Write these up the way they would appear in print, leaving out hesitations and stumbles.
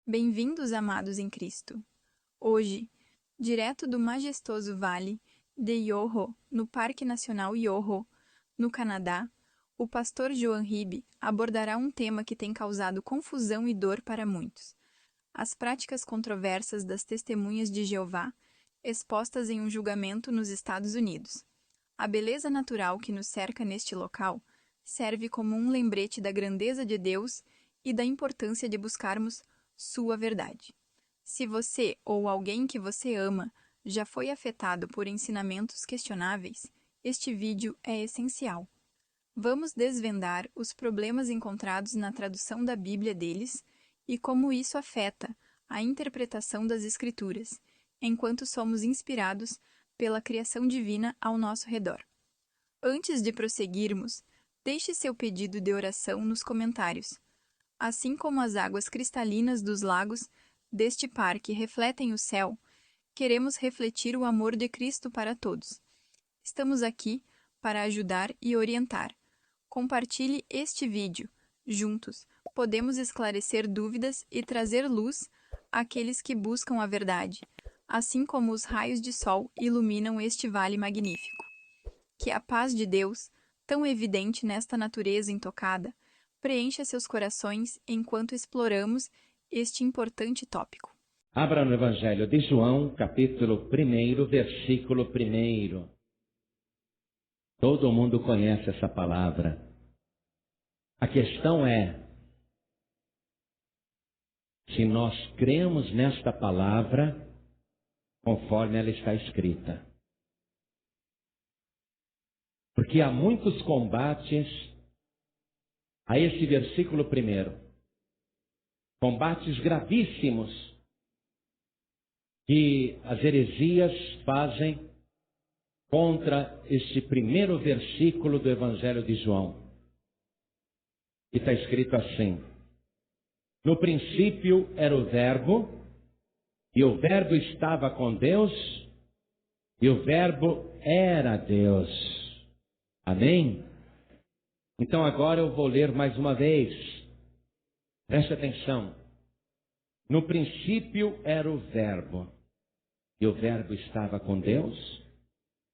Bem-vindos, amados em Cristo. Hoje, direto do majestoso vale de Yoho, no Parque Nacional Yoho, no Canadá, o pastor Joan Ribe abordará um tema que tem causado confusão e dor para muitos: as práticas controversas das testemunhas de Jeová, expostas em um julgamento nos Estados Unidos. A beleza natural que nos cerca neste local serve como um lembrete da grandeza de Deus e da importância de buscarmos sua verdade. Se você ou alguém que você ama já foi afetado por ensinamentos questionáveis, este vídeo é essencial. Vamos desvendar os problemas encontrados na tradução da Bíblia deles e como isso afeta a interpretação das Escrituras, enquanto somos inspirados pela criação divina ao nosso redor. Antes de prosseguirmos, deixe seu pedido de oração nos comentários. Assim como as águas cristalinas dos lagos deste parque refletem o céu, queremos refletir o amor de Cristo para todos. Estamos aqui para ajudar e orientar. Compartilhe este vídeo. Juntos, podemos esclarecer dúvidas e trazer luz àqueles que buscam a verdade, assim como os raios de sol iluminam este vale magnífico. Que a paz de Deus, tão evidente nesta natureza intocada, preencha seus corações enquanto exploramos este importante tópico. Abra no Evangelho de João, capítulo 1, versículo 1. Todo mundo conhece essa palavra. A questão é, se nós cremos nesta palavra, conforme ela está escrita. Porque há muitos combates a esse versículo 1. Combates gravíssimos que as heresias fazem contra este primeiro versículo do Evangelho de João. E está escrito assim: no princípio era o Verbo, e o Verbo estava com Deus, e o Verbo era Deus. Amém? Então agora eu vou ler mais uma vez. Preste atenção. No princípio era o Verbo, e o Verbo estava com Deus,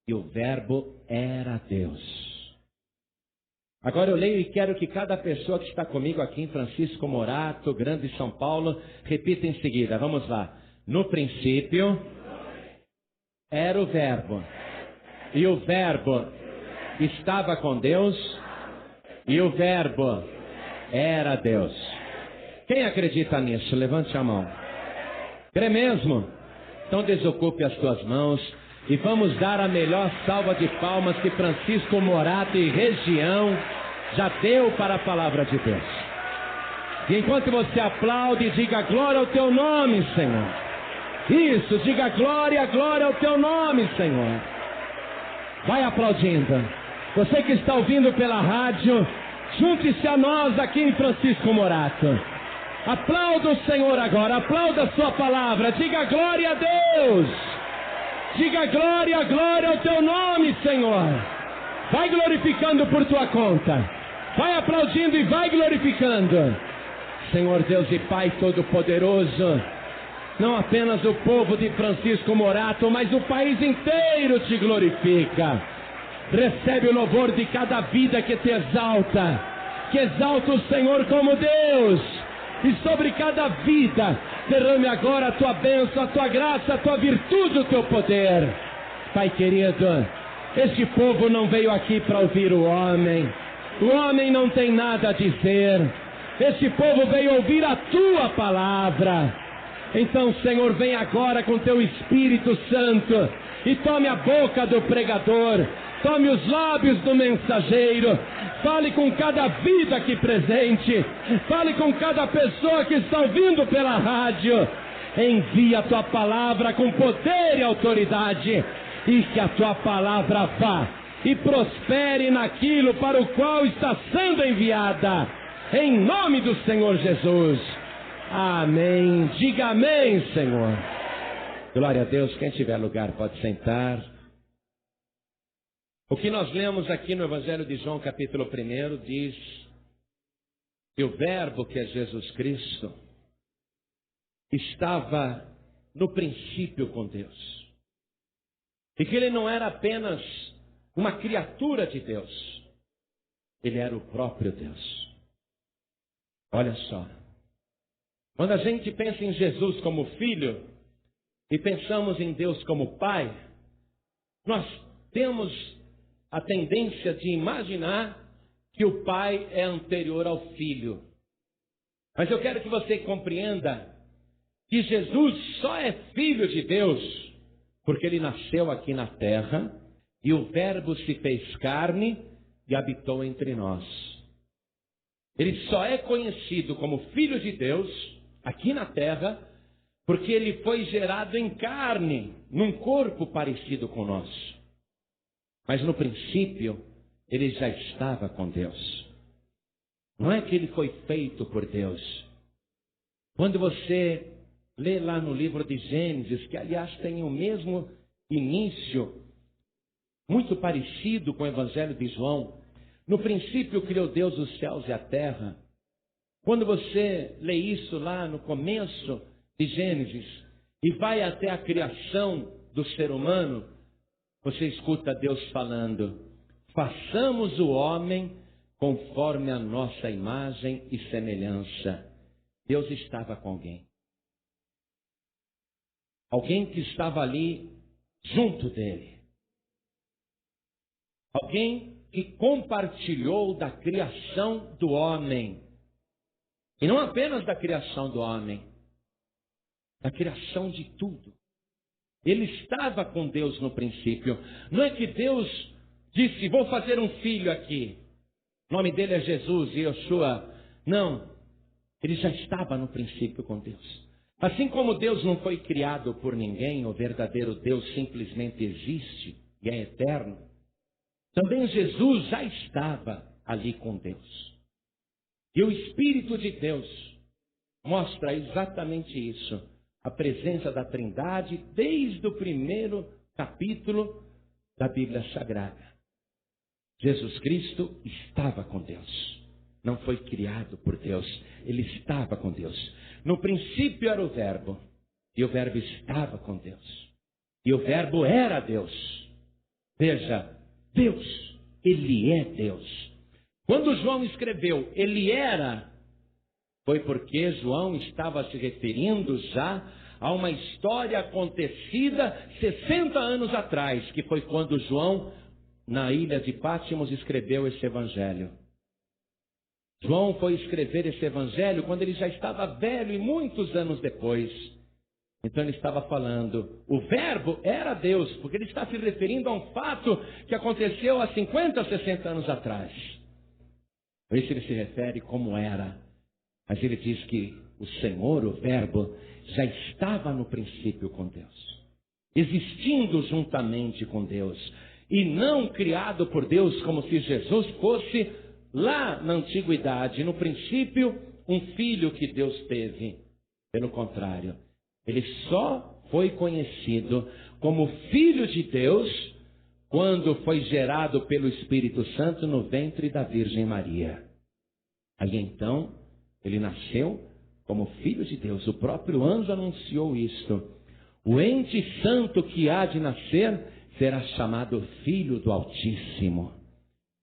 e o Verbo era Deus. Agora eu leio e quero que cada pessoa que está comigo aqui em Francisco Morato, Grande São Paulo, repita em seguida. Vamos lá. No princípio era o Verbo, e o Verbo estava com Deus, e o Verbo era Deus. Quem acredita nisso? Levante a mão. Crê mesmo? Então desocupe as tuas mãos e vamos dar a melhor salva de palmas que Francisco Morato e região já deu para a palavra de Deus. E enquanto você aplaude, diga glória ao teu nome, Senhor. Isso, diga glória, glória ao teu nome, Senhor. Vai aplaudindo. Você que está ouvindo pela rádio, junte-se a nós aqui em Francisco Morato. Aplauda o Senhor agora, aplauda a sua palavra, diga glória a Deus. Diga glória, glória ao teu nome, Senhor. Vai glorificando por tua conta. Vai aplaudindo e vai glorificando. Senhor Deus e Pai Todo-Poderoso, não apenas o povo de Francisco Morato, mas o país inteiro te glorifica. Recebe o louvor de cada vida que te exalta. Que exalta o Senhor como Deus. E sobre cada vida, derrame agora a tua bênção, a tua graça, a tua virtude, o teu poder. Pai querido, este povo não veio aqui para ouvir o homem. O homem não tem nada a dizer. Este povo veio ouvir a tua palavra. Então, Senhor, vem agora com teu Espírito Santo e tome a boca do pregador. Tome os lábios do mensageiro. Fale com cada vida aqui presente. Fale com cada pessoa que está ouvindo pela rádio. Envia a tua palavra com poder e autoridade. E que a tua palavra vá e prospere naquilo para o qual está sendo enviada. Em nome do Senhor Jesus. Amém. Diga amém, Senhor. Glória a Deus. Quem tiver lugar pode sentar. O que nós lemos aqui no Evangelho de João, capítulo 1, diz que o Verbo, que é Jesus Cristo, estava no princípio com Deus. E que ele não era apenas uma criatura de Deus. Ele era o próprio Deus. Olha só. Quando a gente pensa em Jesus como filho e pensamos em Deus como pai, nós temos a tendência de imaginar que o pai é anterior ao filho. Mas eu quero que você compreenda que Jesus só é filho de Deus porque ele nasceu aqui na terra e o Verbo se fez carne e habitou entre nós. Ele só é conhecido como filho de Deus aqui na terra porque ele foi gerado em carne, num corpo parecido com o nosso. Mas no princípio, ele já estava com Deus. Não é que ele foi feito por Deus. Quando você lê lá no livro de Gênesis, que aliás tem o mesmo início, muito parecido com o Evangelho de João. No princípio criou Deus os céus e a terra. Quando você lê isso lá no começo de Gênesis e vai até a criação do ser humano, você escuta Deus falando: façamos o homem conforme a nossa imagem e semelhança. Deus estava com alguém. Alguém que estava ali junto dele. Alguém que compartilhou da criação do homem. E não apenas da criação do homem, da criação de tudo. Ele estava com Deus no princípio. Não é que Deus disse: vou fazer um filho aqui. O nome dele é Jesus, Yeshua. Não. Ele já estava no princípio com Deus. Assim como Deus não foi criado por ninguém, o verdadeiro Deus simplesmente existe e é eterno, também Jesus já estava ali com Deus. E o Espírito de Deus mostra exatamente isso. A presença da Trindade desde o primeiro capítulo da Bíblia Sagrada. Jesus Cristo estava com Deus. Não foi criado por Deus. Ele estava com Deus. No princípio era o Verbo. E o Verbo estava com Deus. E o Verbo era Deus. Veja, Deus, Ele é Deus. Quando João escreveu Ele era, foi porque João estava se referindo já a uma história acontecida 60 anos atrás, que foi quando João, na ilha de Pátimos, escreveu esse evangelho. João foi escrever esse evangelho quando ele já estava velho e muitos anos depois. Então ele estava falando, o Verbo era Deus, porque ele está se referindo a um fato que aconteceu há 50, 60 anos atrás. Por isso ele se refere como era. Mas ele diz que o Senhor, o Verbo, já estava no princípio com Deus. Existindo juntamente com Deus. E não criado por Deus como se Jesus fosse lá na antiguidade, no princípio, um filho que Deus teve. Pelo contrário, ele só foi conhecido como filho de Deus quando foi gerado pelo Espírito Santo no ventre da Virgem Maria. Aí então, ele nasceu como filho de Deus. O próprio anjo anunciou isto. O ente santo que há de nascer será chamado Filho do Altíssimo.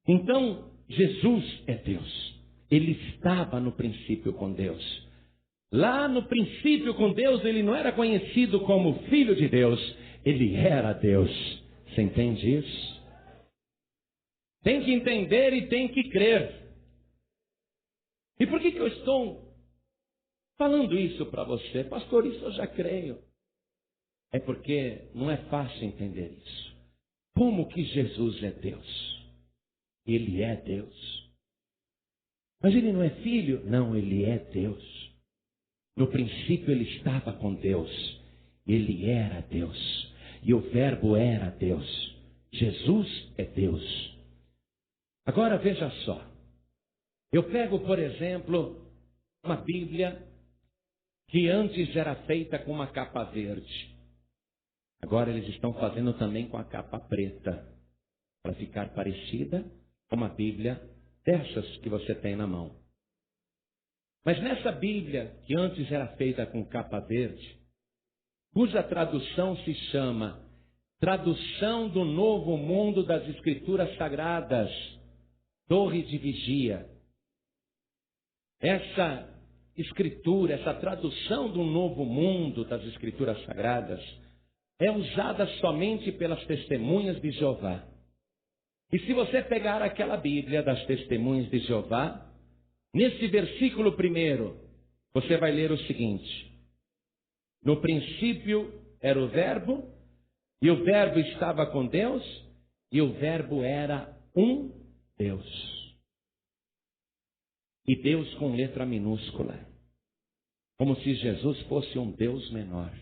Então, Jesus é Deus. Ele estava no princípio com Deus. Lá no princípio com Deus, ele não era conhecido como Filho de Deus. Ele era Deus. Você entende isso? Tem que entender e tem que crer. E por que eu estou falando isso para você? Pastor, isso eu já creio. É porque não é fácil entender isso. Como que Jesus é Deus? Ele é Deus. Mas ele não é filho? Não, ele é Deus. No princípio ele estava com Deus. Ele era Deus. E o Verbo era Deus. Jesus é Deus. Agora veja só. Eu pego, por exemplo, uma Bíblia que antes era feita com uma capa verde. Agora eles estão fazendo também com a capa preta, para ficar parecida com uma Bíblia dessas que você tem na mão. Mas nessa Bíblia, que antes era feita com capa verde, cuja tradução se chama Tradução do Novo Mundo das Escrituras Sagradas, Torre de Vigia. Essa escritura, essa tradução do Novo Mundo das Escrituras Sagradas, é usada somente pelas testemunhas de Jeová. E se você pegar aquela Bíblia das testemunhas de Jeová, nesse versículo 1, você vai ler o seguinte: no princípio era o Verbo, e o Verbo estava com Deus, e o Verbo era um Deus. E Deus com letra minúscula, como se Jesus fosse um Deus menor.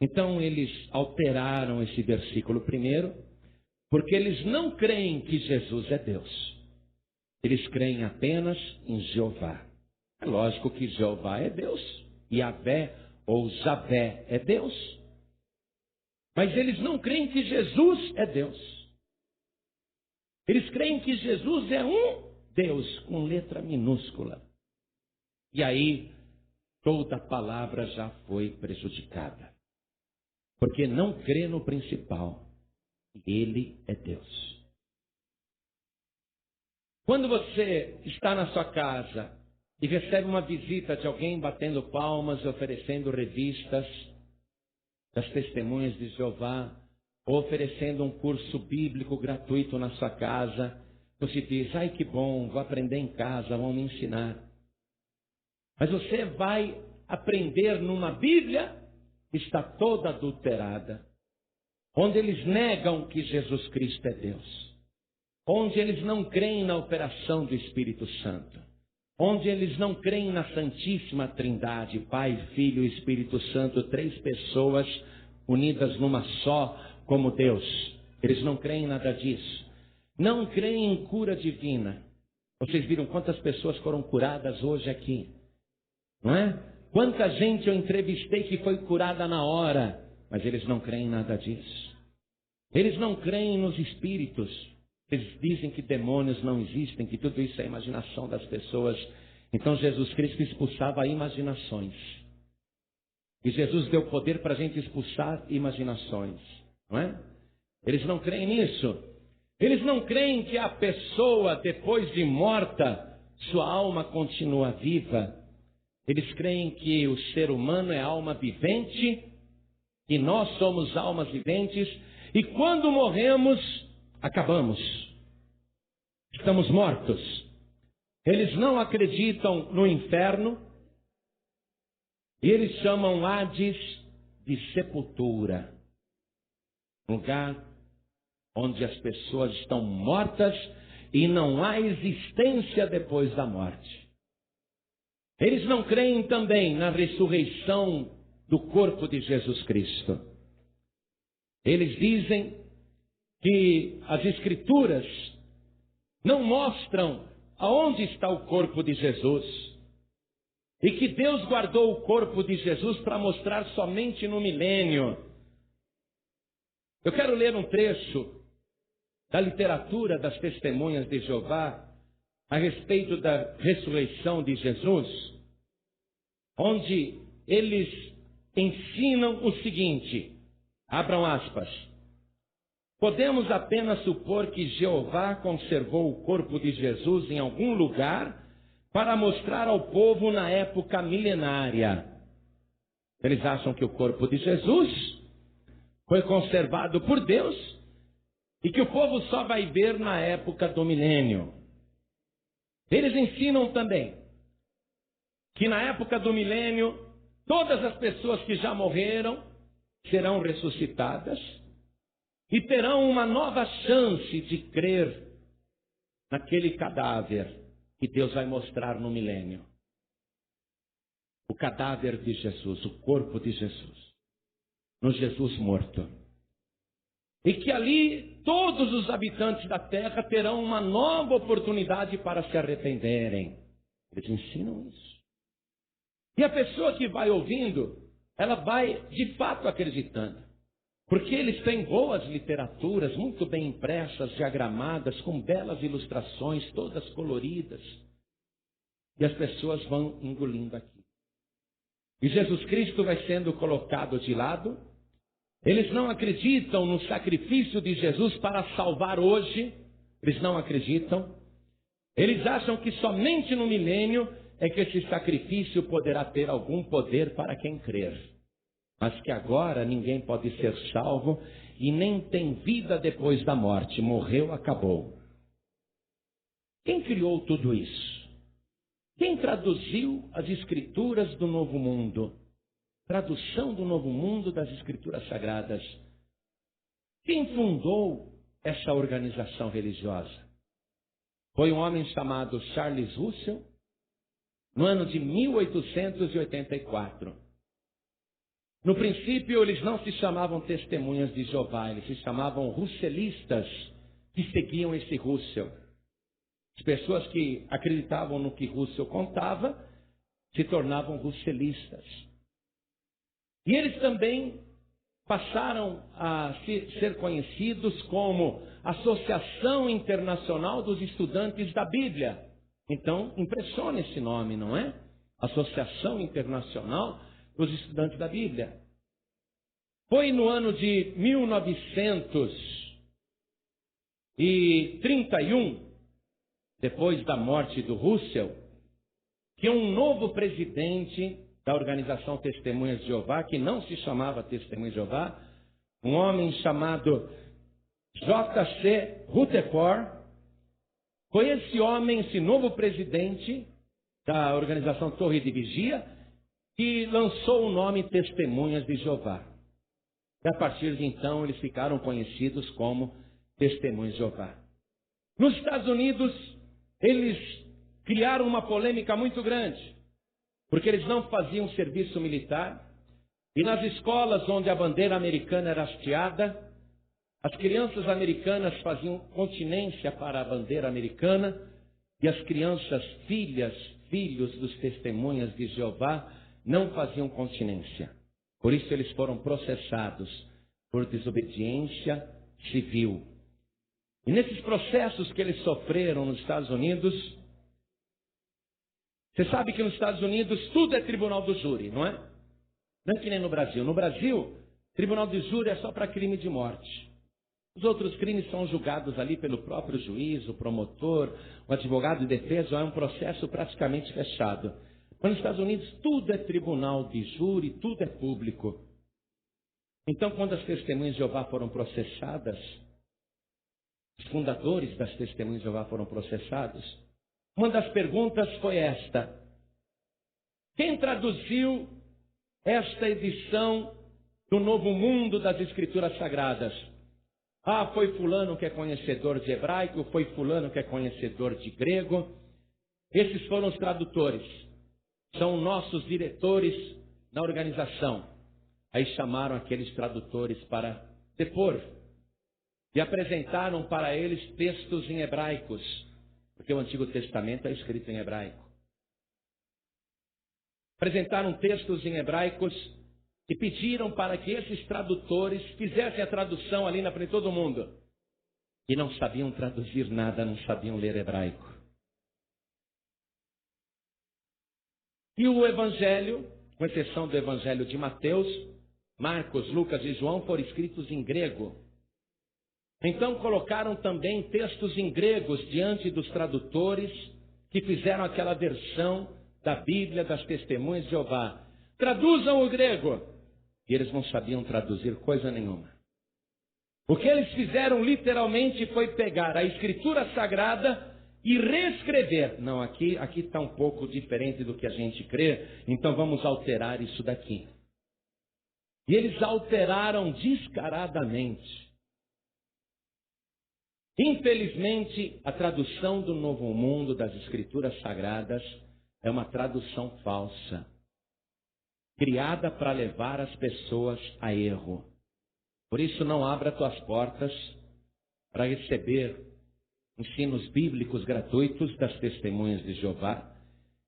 Então eles alteraram esse versículo 1, porque eles não creem que Jesus é Deus. Eles creem apenas em Jeová. É lógico que Jeová é Deus, Yahvé ou Javé é Deus. Mas eles não creem que Jesus é Deus. Eles creem que Jesus é um Deus com letra minúscula. E aí toda a palavra já foi prejudicada. Porque não crê no principal. Ele é Deus. Quando você está na sua casa e recebe uma visita de alguém batendo palmas e oferecendo revistas das testemunhas de Jeová, ou oferecendo um curso bíblico gratuito na sua casa, você diz: ai que bom, vou aprender em casa, vão me ensinar. Mas você vai aprender numa Bíblia que está toda adulterada, onde eles negam que Jesus Cristo é Deus, onde eles não creem na operação do Espírito Santo, onde eles não creem na Santíssima Trindade, Pai, Filho e Espírito Santo, 3 pessoas unidas numa só como Deus. Eles não creem em nada disso. Não creem em cura divina. Vocês viram quantas pessoas foram curadas hoje aqui, não é? Quanta gente eu entrevistei que foi curada na hora, mas eles não creem em nada disso. Eles não creem nos espíritos. Eles dizem que demônios não existem, que tudo isso é imaginação das pessoas. Então Jesus Cristo expulsava imaginações. E Jesus deu poder para a gente expulsar imaginações, não é? Eles não creem nisso. Eles não creem que a pessoa, depois de morta, sua alma continua viva. Eles creem que o ser humano é alma vivente, e nós somos almas viventes, e quando morremos, acabamos. Estamos mortos. Eles não acreditam no inferno. E eles chamam Hades de sepultura. Lugar onde as pessoas estão mortas e não há existência depois da morte. Eles não creem também na ressurreição do corpo de Jesus Cristo. Eles dizem que as Escrituras não mostram aonde está o corpo de Jesus. E que Deus guardou o corpo de Jesus para mostrar somente no milênio. Eu quero ler um trecho da literatura das testemunhas de Jeová a respeito da ressurreição de Jesus, onde eles ensinam o seguinte, abram aspas: podemos apenas supor que Jeová conservou o corpo de Jesus em algum lugar para mostrar ao povo na época milenária. Eles acham que o corpo de Jesus foi conservado por Deus e que o povo só vai ver na época do milênio. Eles ensinam também que na época do milênio todas as pessoas que já morreram serão ressuscitadas e terão uma nova chance de crer naquele cadáver que Deus vai mostrar no milênio. O cadáver de Jesus, o corpo de Jesus, no Jesus morto. E que ali todos os habitantes da terra terão uma nova oportunidade para se arrependerem. Eles ensinam isso. E a pessoa que vai ouvindo, ela vai de fato acreditando. Porque eles têm boas literaturas, muito bem impressas, diagramadas, com belas ilustrações, todas coloridas. E as pessoas vão engolindo aqui. E Jesus Cristo vai sendo colocado de lado. Eles não acreditam no sacrifício de Jesus para salvar hoje. Eles não acreditam. Eles acham que somente no milênio é que esse sacrifício poderá ter algum poder para quem crer. Mas que agora ninguém pode ser salvo e nem tem vida depois da morte. Morreu, acabou. Quem criou tudo isso? Quem traduziu as escrituras do Novo Mundo? Tradução do Novo Mundo das escrituras sagradas. Quem fundou essa organização religiosa? Foi um homem chamado Charles Russell, no ano de 1884. No princípio, eles não se chamavam testemunhas de Jeová, eles se chamavam russelistas, que seguiam esse Russell. As pessoas que acreditavam no que Russell contava se tornavam russelistas. E eles também passaram a ser conhecidos como Associação Internacional dos Estudantes da Bíblia. Então, impressiona esse nome, não é? Associação Internacional dos Estudantes da Bíblia. Foi no ano de 1931, depois da morte do Russell, que um novo presidente da organização Testemunhas de Jeová, que não se chamava Testemunhas de Jeová, um homem chamado J.C. Rutherford, foi esse homem, esse novo presidente da organização Torre de Vigia, que lançou o nome Testemunhas de Jeová. E a partir de então eles ficaram conhecidos como Testemunhas de Jeová. Nos Estados Unidos, eles criaram uma polêmica muito grande, porque eles não faziam serviço militar, e nas escolas onde a bandeira americana era hasteada, as crianças americanas faziam continência para a bandeira americana, e as crianças, filhos dos Testemunhas de Jeová, não faziam continência. Por isso eles foram processados por desobediência civil. E nesses processos que eles sofreram nos Estados Unidos, você sabe que nos Estados Unidos tudo é tribunal do júri, não é? Não é que nem no Brasil. No Brasil, tribunal de júri é só para crime de morte. Os outros crimes são julgados ali pelo próprio juiz, o promotor, o advogado de defesa, é um processo praticamente fechado. Mas nos Estados Unidos tudo é tribunal de júri, tudo é público. Então, quando as Testemunhas de Jeová foram processadas, os fundadores das Testemunhas de Jeová foram processados, uma das perguntas foi esta: quem traduziu esta edição do Novo Mundo das Escrituras Sagradas? Ah, foi fulano que é conhecedor de hebraico, foi fulano que é conhecedor de grego. Esses foram os tradutores. São nossos diretores na organização. Aí chamaram aqueles tradutores para depor e apresentaram para eles textos em hebraicos, porque o Antigo Testamento é escrito em hebraico. Apresentaram textos em hebraicos e pediram para que esses tradutores fizessem a tradução ali na frente de todo mundo. E não sabiam traduzir nada, não sabiam ler hebraico. E o Evangelho, com exceção do Evangelho de Mateus, Marcos, Lucas e João, foram escritos em grego. Então colocaram também textos em gregos diante dos tradutores que fizeram aquela versão da Bíblia das Testemunhas de Jeová. Traduzam o grego. E eles não sabiam traduzir coisa nenhuma. O que eles fizeram literalmente foi pegar a Escritura Sagrada e reescrever. Não, aqui está um pouco diferente do que a gente crê, então vamos alterar isso daqui. E eles alteraram descaradamente. Infelizmente, a tradução do Novo Mundo das Escrituras Sagradas é uma tradução falsa, criada para levar as pessoas a erro. Por isso, não abra tuas portas para receber ensinos bíblicos gratuitos das Testemunhas de Jeová.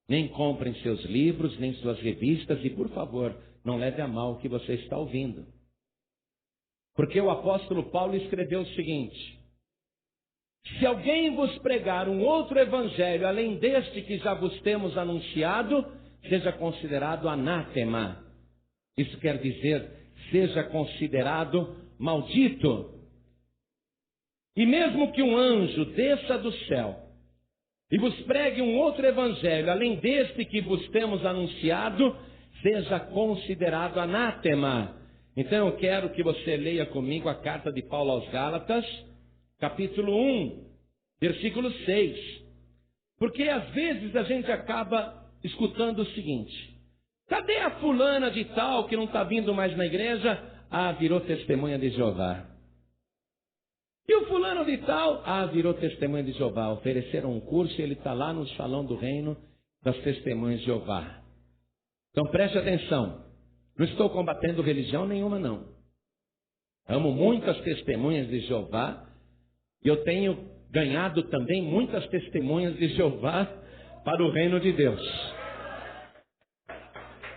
Nem comprem seus livros, nem suas revistas, e por favor, não leve a mal o que você está ouvindo. Porque o apóstolo Paulo escreveu o seguinte: Se alguém vos pregar um outro evangelho, além deste que já vos temos anunciado, seja considerado anátema. Isso quer dizer, seja considerado maldito. E mesmo que um anjo desça do céu e vos pregue um outro evangelho, além deste que vos temos anunciado, seja considerado anátema. Então eu quero que você leia comigo a carta de Paulo aos Gálatas, capítulo 1, versículo 6. Porque às vezes a gente acaba escutando o seguinte: cadê a fulana de tal que não está vindo mais na igreja? Ah, virou testemunha de Jeová. E o fulano de tal? Ah, virou testemunha de Jeová. Ofereceram um curso e ele está lá no salão do reino das testemunhas de Jeová. Então preste atenção. Não estou combatendo religião nenhuma, não. Amo muitas testemunhas de Jeová. E eu tenho ganhado também muitas testemunhas de Jeová para o reino de Deus.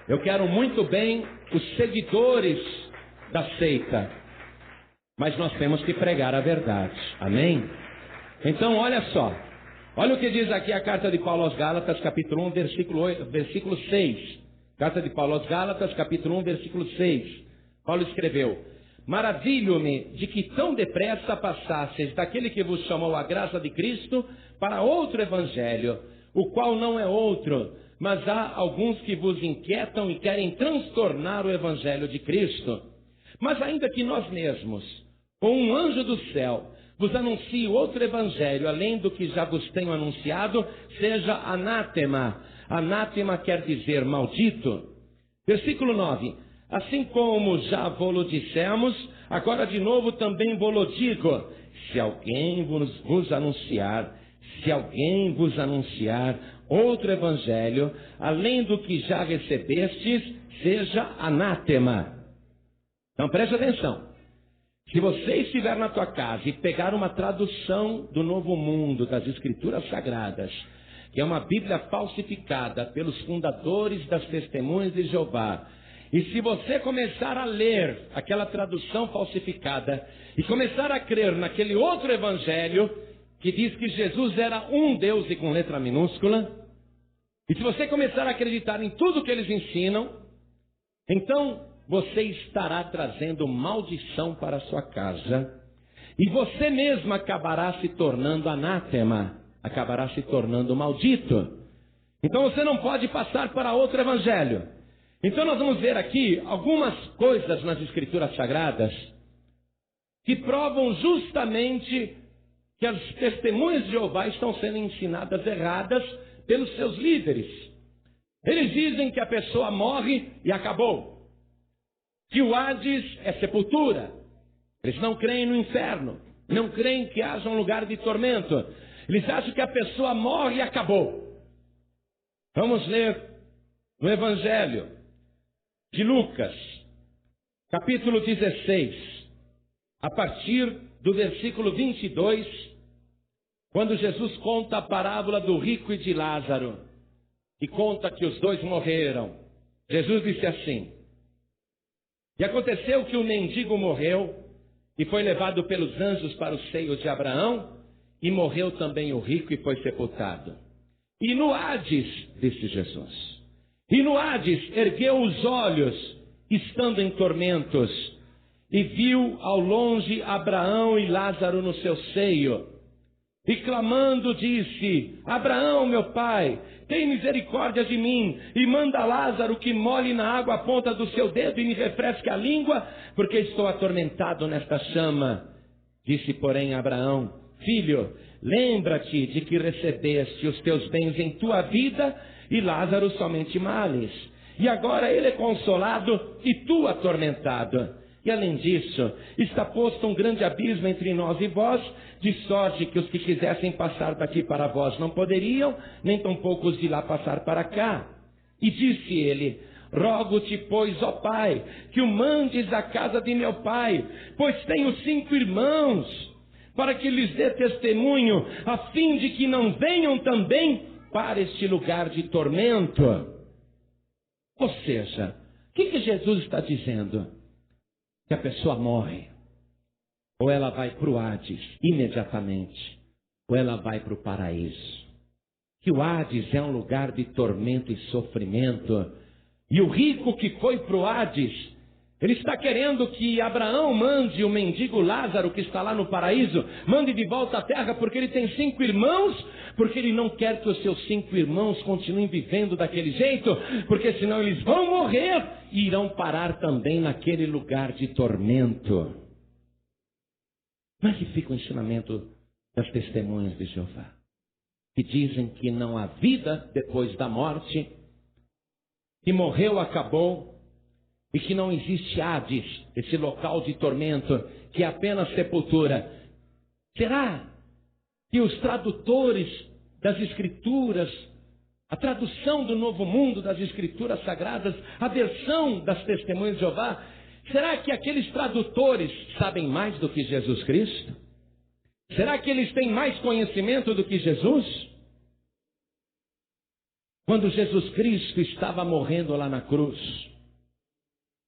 Eu quero muito bem os seguidores da seita. Mas nós temos que pregar a verdade. Amém? Então, olha só. Olha o que diz aqui a carta de Paulo aos Gálatas, capítulo 1, versículo 6. Carta de Paulo aos Gálatas, capítulo 1, versículo 6. Paulo escreveu: maravilho-me de que tão depressa passasseis daquele que vos chamou a graça de Cristo para outro evangelho, o qual não é outro, mas há alguns que vos inquietam e querem transtornar o evangelho de Cristo. Mas ainda que nós mesmos, com um anjo do céu, vos anuncie outro evangelho, além do que já vos tenho anunciado, seja anátema. Anátema quer dizer maldito. Versículo 9. Assim como já vos dissemos, agora de novo também vos digo, se alguém vos anunciar outro evangelho, além do que já recebestes, seja anátema. Então preste atenção. Se você estiver na tua casa e pegar uma tradução do Novo Mundo, das Escrituras Sagradas, que é uma Bíblia falsificada pelos fundadores das Testemunhas de Jeová, e se você começar a ler aquela tradução falsificada e começar a crer naquele outro evangelho que diz que Jesus era um Deus e com letra minúscula, e se você começar a acreditar em tudo que eles ensinam, então você estará trazendo maldição para a sua casa e você mesmo acabará se tornando anátema, acabará se tornando maldito. Então você não pode passar para outro evangelho. Então nós vamos ver aqui algumas coisas nas Escrituras Sagradas que provam justamente que as testemunhas de Jeová estão sendo ensinadas erradas pelos seus líderes. Eles dizem que a pessoa morre e acabou. Que o Hades é sepultura. Eles não creem no inferno. Não creem que haja um lugar de tormento. Eles acham que a pessoa morre e acabou. Vamos ler no Evangelho de Lucas, capítulo 16, a partir do versículo 22, quando Jesus conta a parábola do rico e de Lázaro, e conta que os dois morreram. Jesus disse assim: e aconteceu que o mendigo morreu e foi levado pelos anjos para o seio de Abraão, e morreu também o rico e foi sepultado. E no Hades, disse Jesus, e no Hades ergueu os olhos, estando em tormentos, e viu ao longe Abraão e Lázaro no seu seio. E clamando disse: Abraão, meu pai, tem misericórdia de mim, e manda Lázaro que molhe na água a ponta do seu dedo e me refresque a língua, porque estou atormentado nesta chama. Disse, porém, Abraão: filho, lembra-te de que recebeste os teus bens em tua vida, e Lázaro somente males. E agora ele é consolado e tu atormentado. E além disso, está posto um grande abismo entre nós e vós, de sorte que os que quisessem passar daqui para vós não poderiam, nem tampouco os de lá passar para cá. E disse ele: rogo-te, pois, ó pai, que o mandes à casa de meu pai, pois tenho 5 irmãos, para que lhes dê testemunho, a fim de que não venham também para este lugar de tormento. Ou seja, o que Jesus está dizendo? Que a pessoa morre, ou ela vai para o Hades imediatamente, ou ela vai para o paraíso. Que o Hades é um lugar de tormento e sofrimento. E o rico que foi para o Hades, ele está querendo que Abraão mande o mendigo Lázaro, que está lá no paraíso, mande de volta à terra, porque ele tem 5 irmãos, porque ele não quer que os seus 5 irmãos continuem vivendo daquele jeito, porque senão eles vão morrer e irão parar também naquele lugar de tormento. Como é que fica o ensinamento das testemunhas de Jeová, que dizem que não há vida depois da morte, que morreu, acabou, e que não existe Hades, esse local de tormento, que é apenas sepultura? Será que os tradutores das Escrituras, a tradução do Novo Mundo das Escrituras Sagradas, a versão das Testemunhas de Jeová, será que aqueles tradutores sabem mais do que Jesus Cristo? Será que eles têm mais conhecimento do que Jesus? Quando Jesus Cristo estava morrendo lá na cruz,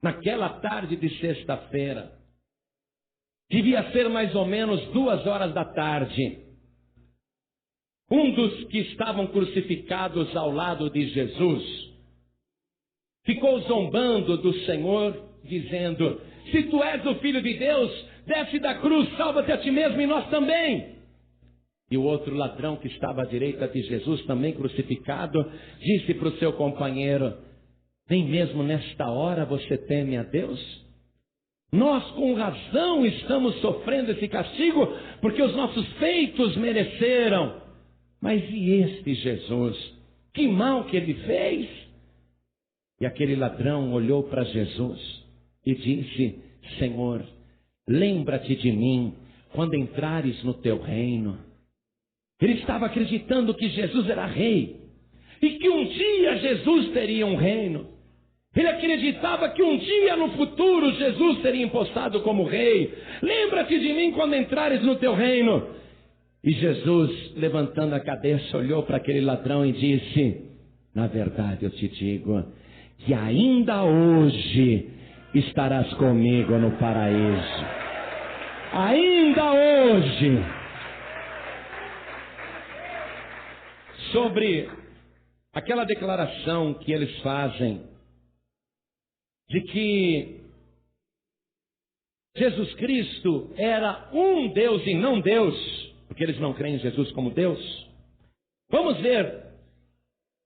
naquela tarde de sexta-feira, devia ser mais ou menos 2 horas da tarde, um dos que estavam crucificados ao lado de Jesus ficou zombando do Senhor, dizendo: se tu és o Filho de Deus, desce da cruz, salva-te a ti mesmo e nós também. E o outro ladrão que estava à direita de Jesus, também crucificado, disse para o seu companheiro: nem mesmo nesta hora você teme a Deus? Nós com razão estamos sofrendo esse castigo, porque os nossos feitos mereceram. Mas e este Jesus? Que mal que ele fez? E aquele ladrão olhou para Jesus e disse: Senhor, lembra-te de mim quando entrares no teu reino. Ele estava acreditando que Jesus era rei e que um dia Jesus teria um reino. Ele acreditava que um dia no futuro Jesus seria impostado como rei. Lembra-te de mim quando entrares no teu reino. E Jesus, levantando a cabeça, olhou para aquele ladrão e disse: na verdade eu te digo que ainda hoje estarás comigo no paraíso. Ainda hoje. Sobre aquela declaração que eles fazem de que Jesus Cristo era um Deus e não Deus, porque eles não creem em Jesus como Deus. Vamos ver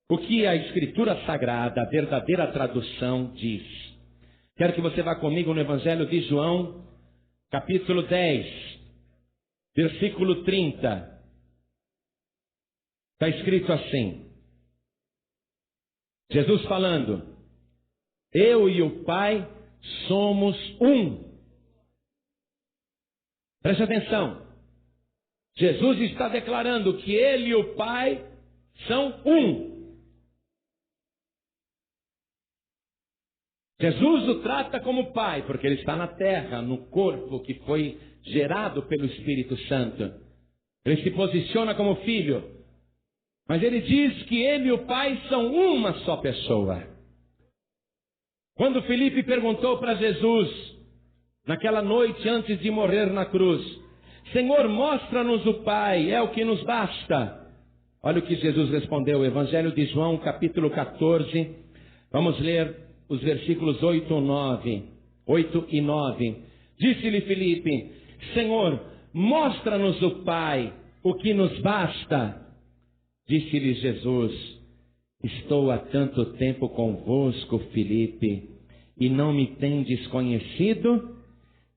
o que a Escritura Sagrada, a verdadeira tradução, diz. Quero que você vá comigo no Evangelho de João, capítulo 10, versículo 30. Está escrito assim: Jesus falando: eu e o Pai somos um. Preste atenção. Jesus está declarando que ele e o Pai são um. Jesus o trata como Pai, porque ele está na terra, no corpo que foi gerado pelo Espírito Santo. Ele se posiciona como filho. Mas ele diz que ele e o Pai são uma só pessoa. Quando Filipe perguntou para Jesus, naquela noite antes de morrer na cruz: Senhor, mostra-nos o Pai, é o que nos basta. Olha o que Jesus respondeu, Evangelho de João, capítulo 14. Vamos ler os versículos 8 e 9. Disse-lhe Filipe: Senhor, mostra-nos o Pai, o que nos basta. Disse-lhe Jesus: estou há tanto tempo convosco, Filipe, e não me tendes conhecido?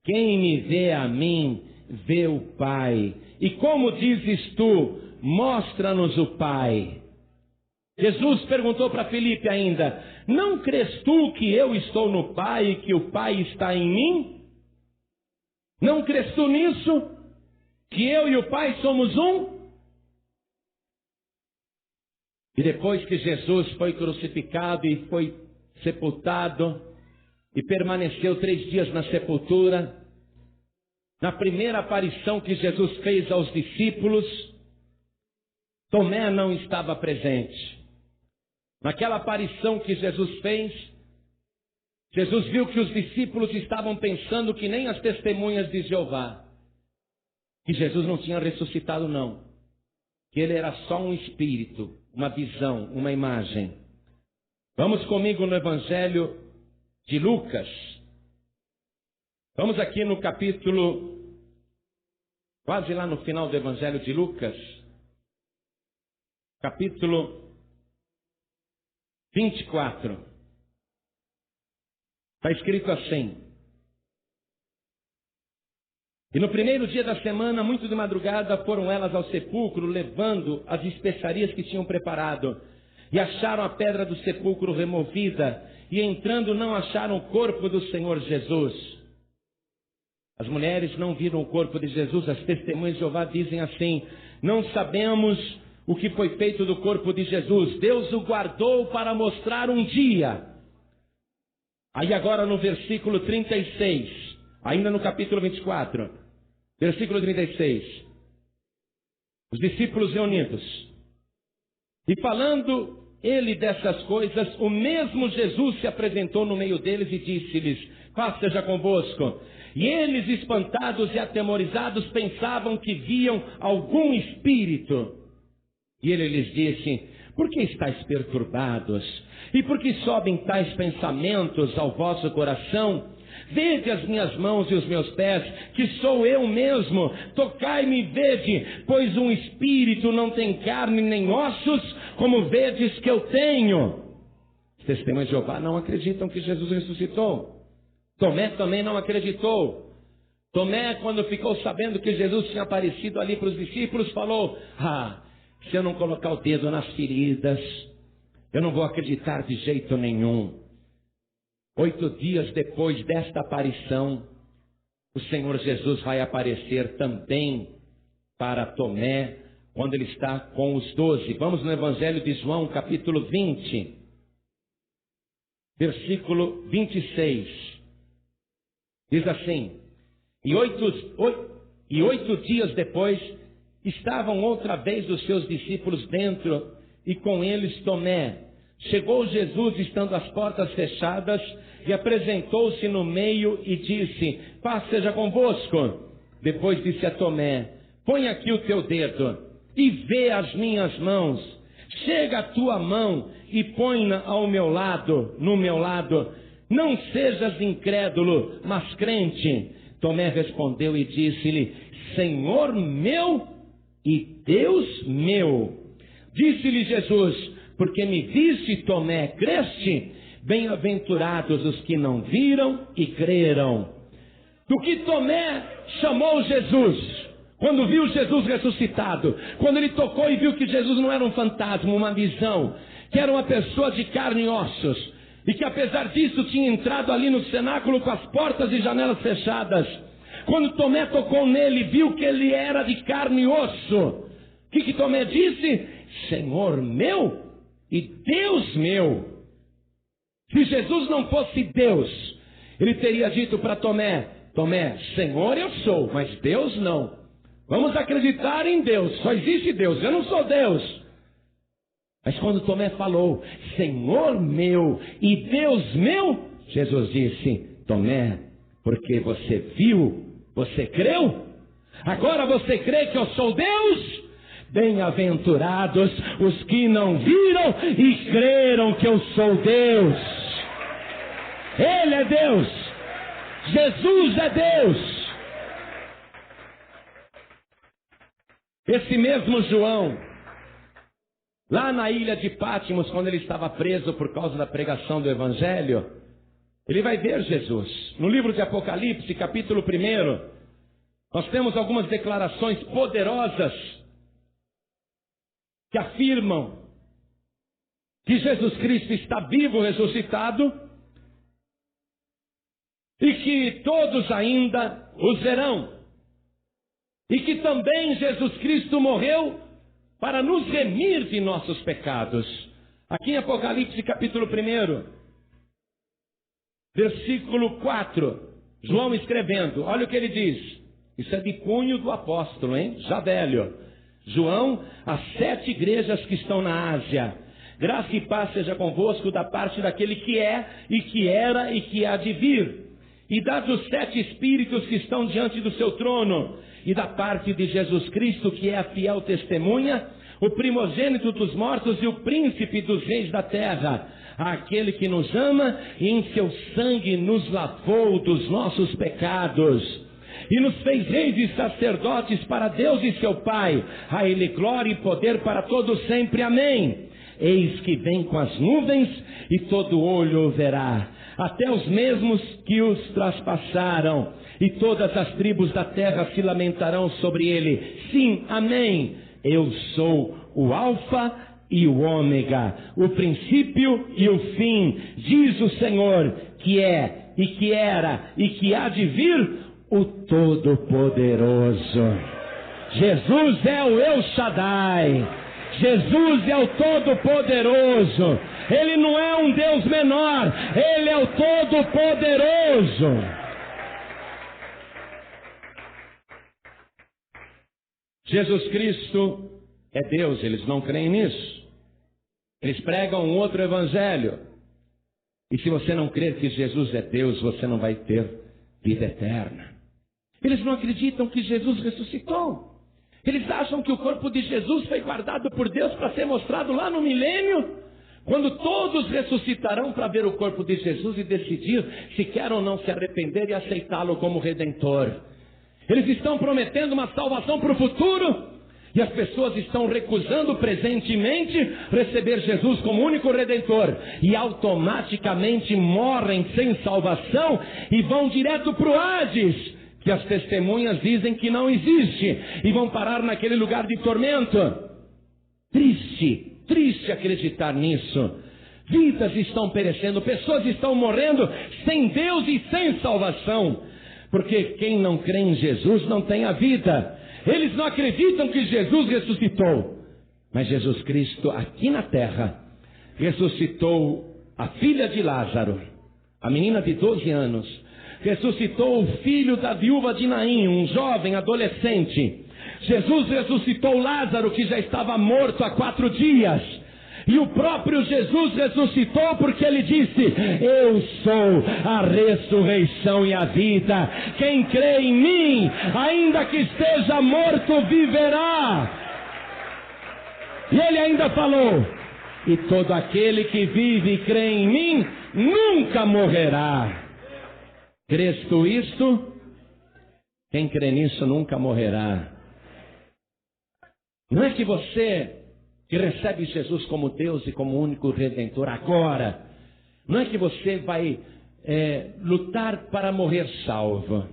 Quem me vê a mim, vê o Pai. E como dizes tu, mostra-nos o Pai? Jesus perguntou para Filipe ainda: não crês tu que eu estou no Pai e que o Pai está em mim? Não crês tu nisso? Que eu e o Pai somos um? E depois que Jesus foi crucificado e foi sepultado, e permaneceu 3 dias na sepultura, na primeira aparição que Jesus fez aos discípulos, Tomé não estava presente. Naquela aparição que Jesus fez, Jesus viu que os discípulos estavam pensando que nem as testemunhas de Jeová, que Jesus não tinha ressuscitado não. que ele era só um espírito, uma visão, uma imagem. Vamos comigo no Evangelho de Lucas. Vamos aqui no capítulo, quase lá no final do Evangelho de Lucas, capítulo 24. Está escrito assim: e no primeiro dia da semana, muito de madrugada, foram elas ao sepulcro, levando as especiarias que tinham preparado. E acharam a pedra do sepulcro removida, e entrando não acharam o corpo do Senhor Jesus. As mulheres não viram o corpo de Jesus. As testemunhas de Jeová dizem assim: não sabemos o que foi feito do corpo de Jesus. Deus o guardou para mostrar um dia. Aí agora no versículo 36, ainda no capítulo 24, versículo 36. Os discípulos reunidos. E falando ele dessas coisas, o mesmo Jesus se apresentou no meio deles e disse-lhes: paz seja convosco. E eles, espantados e atemorizados, pensavam que viam algum espírito. E ele lhes disse: por que estáis perturbados? E por que sobem tais pensamentos ao vosso coração? Vede as minhas mãos e os meus pés, que sou eu mesmo. Tocai-me e vede, pois um espírito não tem carne nem ossos, como vedes que eu tenho. Os testemunhas de Jeová não acreditam que Jesus ressuscitou. Tomé também não acreditou. Tomé, quando ficou sabendo que Jesus tinha aparecido ali para os discípulos, falou: se eu não colocar o dedo nas feridas, eu não vou acreditar de jeito nenhum. 8 dias depois desta aparição, o Senhor Jesus vai aparecer também para Tomé, quando ele está com os 12. Vamos no Evangelho de João, capítulo 20, versículo 26. Diz assim: e oito dias depois, estavam outra vez os seus discípulos dentro, e com eles Tomé. Chegou Jesus, estando as portas fechadas, e apresentou-se no meio e disse: paz seja convosco. Depois disse a Tomé: põe aqui o teu dedo e vê as minhas mãos. Chega a tua mão e põe-na ao meu lado, no meu lado. Não sejas incrédulo, mas crente. Tomé respondeu e disse-lhe: Senhor meu e Deus meu. Disse-lhe Jesus: porque me viste, Tomé, creste? Bem-aventurados os que não viram e creram. Do que Tomé chamou Jesus, quando viu Jesus ressuscitado, quando ele tocou e viu que Jesus não era um fantasma, uma visão, que era uma pessoa de carne e ossos, e que apesar disso tinha entrado ali no cenáculo com as portas e janelas fechadas. Quando Tomé tocou nele, viu que ele era de carne e osso. O que Tomé disse? Senhor meu e Deus meu. Se Jesus não fosse Deus, ele teria dito para Tomé: Tomé, Senhor eu sou, mas Deus não. Vamos acreditar em Deus, só existe Deus, eu não sou Deus. Mas quando Tomé falou: Senhor meu e Deus meu, Jesus disse: Tomé, porque você viu, você creu? Agora você crê que eu sou Deus? Bem-aventurados os que não viram e creram que eu sou Deus. Ele é Deus. Jesus é Deus. Esse mesmo João, lá na ilha de Pátimos, quando ele estava preso por causa da pregação do Evangelho, ele vai ver Jesus. No livro de Apocalipse, capítulo 1, nós temos algumas declarações poderosas que afirmam que Jesus Cristo está vivo, ressuscitado, e que todos ainda os verão. E que também Jesus Cristo morreu para nos remir de nossos pecados. Aqui em Apocalipse capítulo 1, versículo 4, João escrevendo, olha o que ele diz. Isso é de cunho do apóstolo, hein? Já velho. João, as 7 igrejas que estão na Ásia. Graça e paz seja convosco da parte daquele que é, e que era, e que há de vir. E dos 7 espíritos que estão diante do seu trono, e da parte de Jesus Cristo, que é a fiel testemunha, o primogênito dos mortos e o príncipe dos reis da terra, àquele que nos ama e em seu sangue nos lavou dos nossos pecados e nos fez reis e sacerdotes para Deus e seu Pai. A Ele glória e poder para todos sempre. Amém. Eis que vem com as nuvens e todo olho o verá, até os mesmos que os traspassaram, e todas as tribos da terra se lamentarão sobre ele. Sim, amém. Eu sou o Alfa e o Ômega, o princípio e o fim, diz o Senhor, que é, e que era, e que há de vir, o Todo-Poderoso. Jesus é o El Shaddai. Jesus é o Todo-Poderoso. Ele não é um Deus menor, Ele é o Todo-Poderoso. Jesus Cristo é Deus, eles não creem nisso. Eles pregam um outro evangelho. E se você não crer que Jesus é Deus, você não vai ter vida eterna. Eles não acreditam que Jesus ressuscitou. Eles acham que o corpo de Jesus foi guardado por Deus para ser mostrado lá no milênio, quando todos ressuscitarão para ver o corpo de Jesus e decidir se querem ou não se arrepender e aceitá-lo como Redentor. Eles estão prometendo uma salvação para o futuro, e as pessoas estão recusando presentemente receber Jesus como único Redentor, e automaticamente morrem sem salvação e vão direto para o Hades, que as testemunhas dizem que não existe, e vão parar naquele lugar de tormento. Triste acreditar nisso. Vidas estão perecendo, pessoas estão morrendo sem Deus e sem salvação, porque quem não crê em Jesus não tem a vida. Eles não acreditam que Jesus ressuscitou, mas Jesus Cristo aqui na terra ressuscitou a filha de Lázaro, a menina de 12 anos, ressuscitou o filho da viúva de Naim, um jovem adolescente. Jesus ressuscitou Lázaro, que já estava morto há 4 dias. E o próprio Jesus ressuscitou porque ele disse: eu sou a ressurreição e a vida. Quem crê em mim, ainda que esteja morto, viverá. E ele ainda falou: e todo aquele que vive e crê em mim, nunca morrerá. Crês tu isto? Quem crê nisso nunca morrerá. Não é que você que recebe Jesus como Deus e como único Redentor agora, não é que você vai lutar para morrer salvo.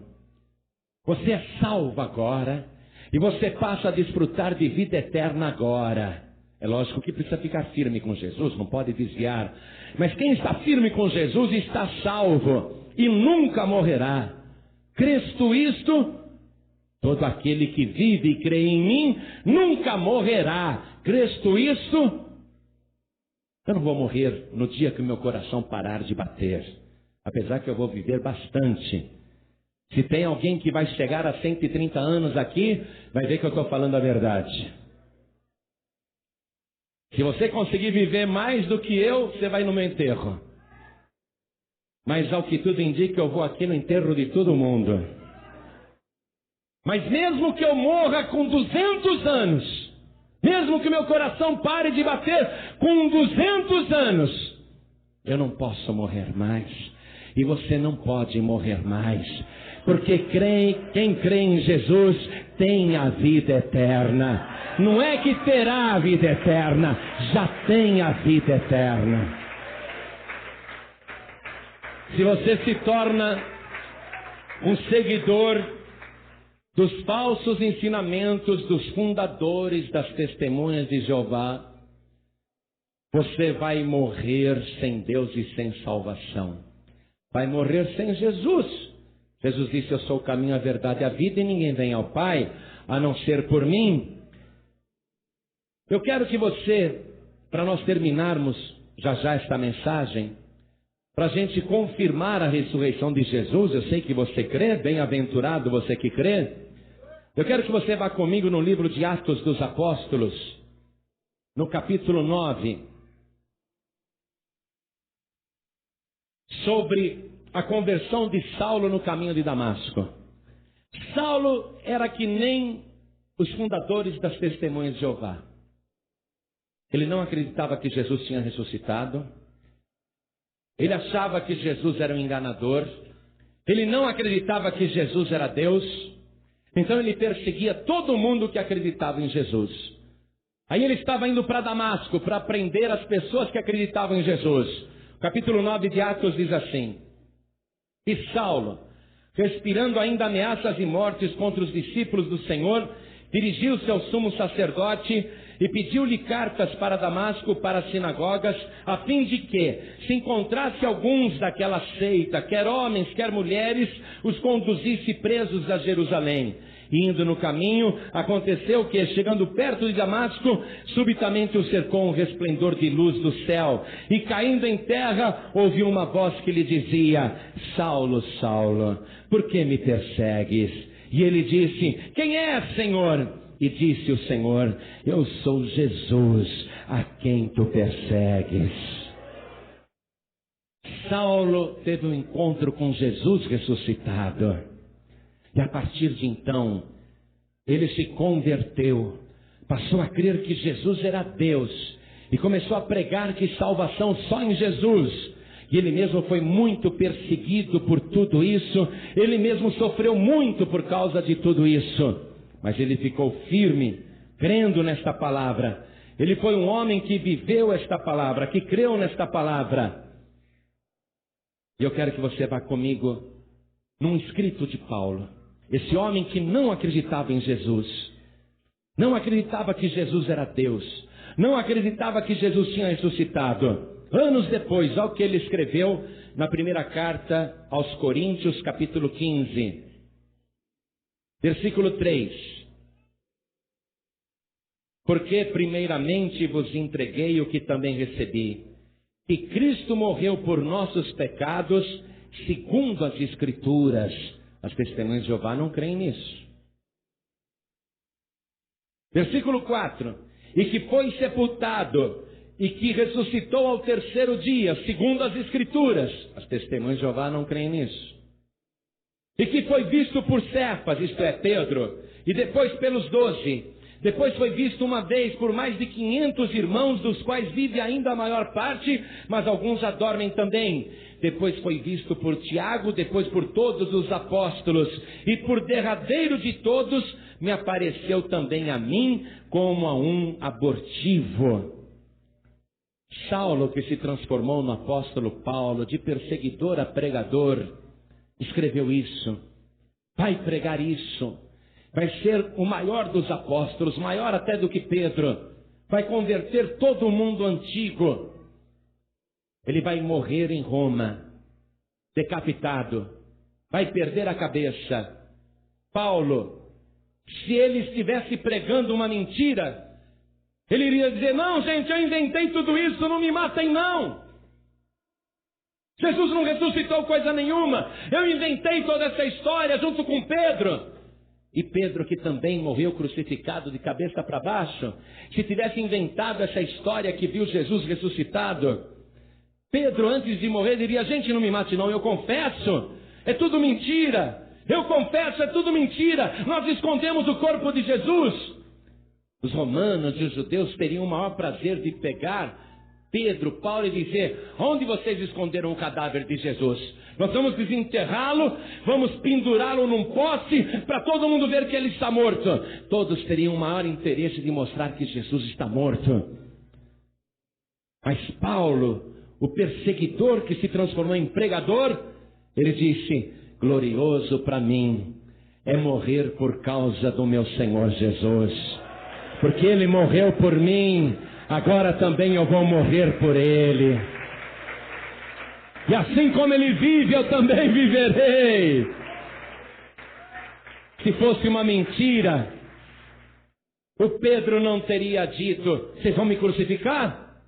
Você é salvo agora e você passa a desfrutar de vida eterna agora. É lógico que precisa ficar firme com Jesus, não pode desviar. Mas quem está firme com Jesus está salvo e nunca morrerá. Crês tu isto? Todo aquele que vive e crê em mim nunca morrerá. Crês tu isto? Eu não vou morrer no dia que o meu coração parar de bater, apesar que eu vou viver bastante. Se tem alguém que vai chegar a 130 anos aqui, vai ver que eu estou falando a verdade. Se você conseguir viver mais do que eu, você vai no meu enterro. Mas ao que tudo indica, eu vou aqui no enterro de todo mundo. Mas mesmo que eu morra com 200 anos, mesmo que meu coração pare de bater com 200 anos, eu não posso morrer mais. E você não pode morrer mais. Porque quem crê em Jesus tem a vida eterna. Não é que terá a vida eterna, já tem a vida eterna. Se você se torna um seguidor dos falsos ensinamentos dos fundadores das testemunhas de Jeová, você vai morrer sem Deus e sem salvação. Vai morrer sem Jesus. Jesus disse: eu sou o caminho, a verdade e a vida, e ninguém vem ao Pai a não ser por mim. Eu quero que você, para nós terminarmos já esta mensagem, para a gente confirmar a ressurreição de Jesus, eu sei que você crê, bem-aventurado você que crê. Eu quero que você vá comigo no livro de Atos dos Apóstolos, no capítulo 9, sobre a conversão de Saulo no caminho de Damasco. Saulo era que nem os fundadores das testemunhas de Jeová. Ele não acreditava que Jesus tinha ressuscitado. Ele achava que Jesus era um enganador. Ele não acreditava que Jesus era Deus. Então ele perseguia todo mundo que acreditava em Jesus. Aí ele estava indo para Damasco para prender as pessoas que acreditavam em Jesus. O capítulo 9 de Atos diz assim: E Saulo, respirando ainda ameaças e mortes contra os discípulos do Senhor, dirigiu-se ao sumo sacerdote e pediu-lhe cartas para Damasco, para as sinagogas, a fim de que, se encontrasse alguns daquela seita, quer homens, quer mulheres, os conduzisse presos a Jerusalém. E indo no caminho, aconteceu que, chegando perto de Damasco, subitamente o cercou um resplendor de luz do céu. E caindo em terra, ouviu uma voz que lhe dizia: Saulo, Saulo, por que me persegues? E ele disse: Quem é, Senhor? E disse o Senhor: Eu sou Jesus, a quem tu persegues. Saulo teve um encontro com Jesus ressuscitado. E a partir de então, ele se converteu, passou a crer que Jesus era Deus, e começou a pregar que salvação só em Jesus. E ele mesmo foi muito perseguido por tudo isso, ele mesmo sofreu muito por causa de tudo isso. Mas ele ficou firme, crendo nesta palavra. Ele foi um homem que viveu esta palavra, que creu nesta palavra. E eu quero que você vá comigo num escrito de Paulo. Esse homem que não acreditava em Jesus, não acreditava que Jesus era Deus, não acreditava que Jesus tinha ressuscitado. Anos depois, olha o que ele escreveu na primeira carta aos Coríntios, capítulo 15. Versículo 3. Porque primeiramente vos entreguei o que também recebi, que Cristo morreu por nossos pecados, segundo as Escrituras. As testemunhas de Jeová não creem nisso. Versículo 4. E que foi sepultado, e que ressuscitou ao terceiro dia, segundo as Escrituras. As testemunhas de Jeová não creem nisso. E que foi visto por Cefas, isto é, Pedro, e depois pelos 12. Depois foi visto uma vez por mais de 500 irmãos, dos quais vive ainda a maior parte, mas alguns já dormem também. Depois foi visto por Tiago, depois por todos os apóstolos. E por derradeiro de todos, me apareceu também a mim como a um abortivo. Saulo, que se transformou no apóstolo Paulo, de perseguidor a pregador, escreveu isso, vai pregar isso, vai ser o maior dos apóstolos, maior até do que Pedro, vai converter todo o mundo antigo. Ele vai morrer em Roma, decapitado, vai perder a cabeça. Paulo, se ele estivesse pregando uma mentira, ele iria dizer: não, gente, eu inventei tudo isso, não me matem não. Jesus não ressuscitou coisa nenhuma. Eu inventei toda essa história junto com Pedro. E Pedro, que também morreu crucificado de cabeça para baixo, se tivesse inventado essa história que viu Jesus ressuscitado, Pedro, antes de morrer, diria: gente, não me mate não, eu confesso, é tudo mentira. Eu confesso, é tudo mentira. Nós escondemos o corpo de Jesus. Os romanos e os judeus teriam o maior prazer de pegar Pedro, Paulo e dizer: onde vocês esconderam o cadáver de Jesus? Nós vamos desenterrá-lo, vamos pendurá-lo num poste para todo mundo ver que ele está morto. Todos teriam o maior interesse de mostrar que Jesus está morto. Mas Paulo, o perseguidor que se transformou em pregador, ele disse: glorioso para mim é morrer por causa do meu Senhor Jesus, porque ele morreu por mim. Agora também eu vou morrer por ele. E assim como ele vive, eu também viverei. Se fosse uma mentira, o Pedro não teria dito: vocês vão me crucificar?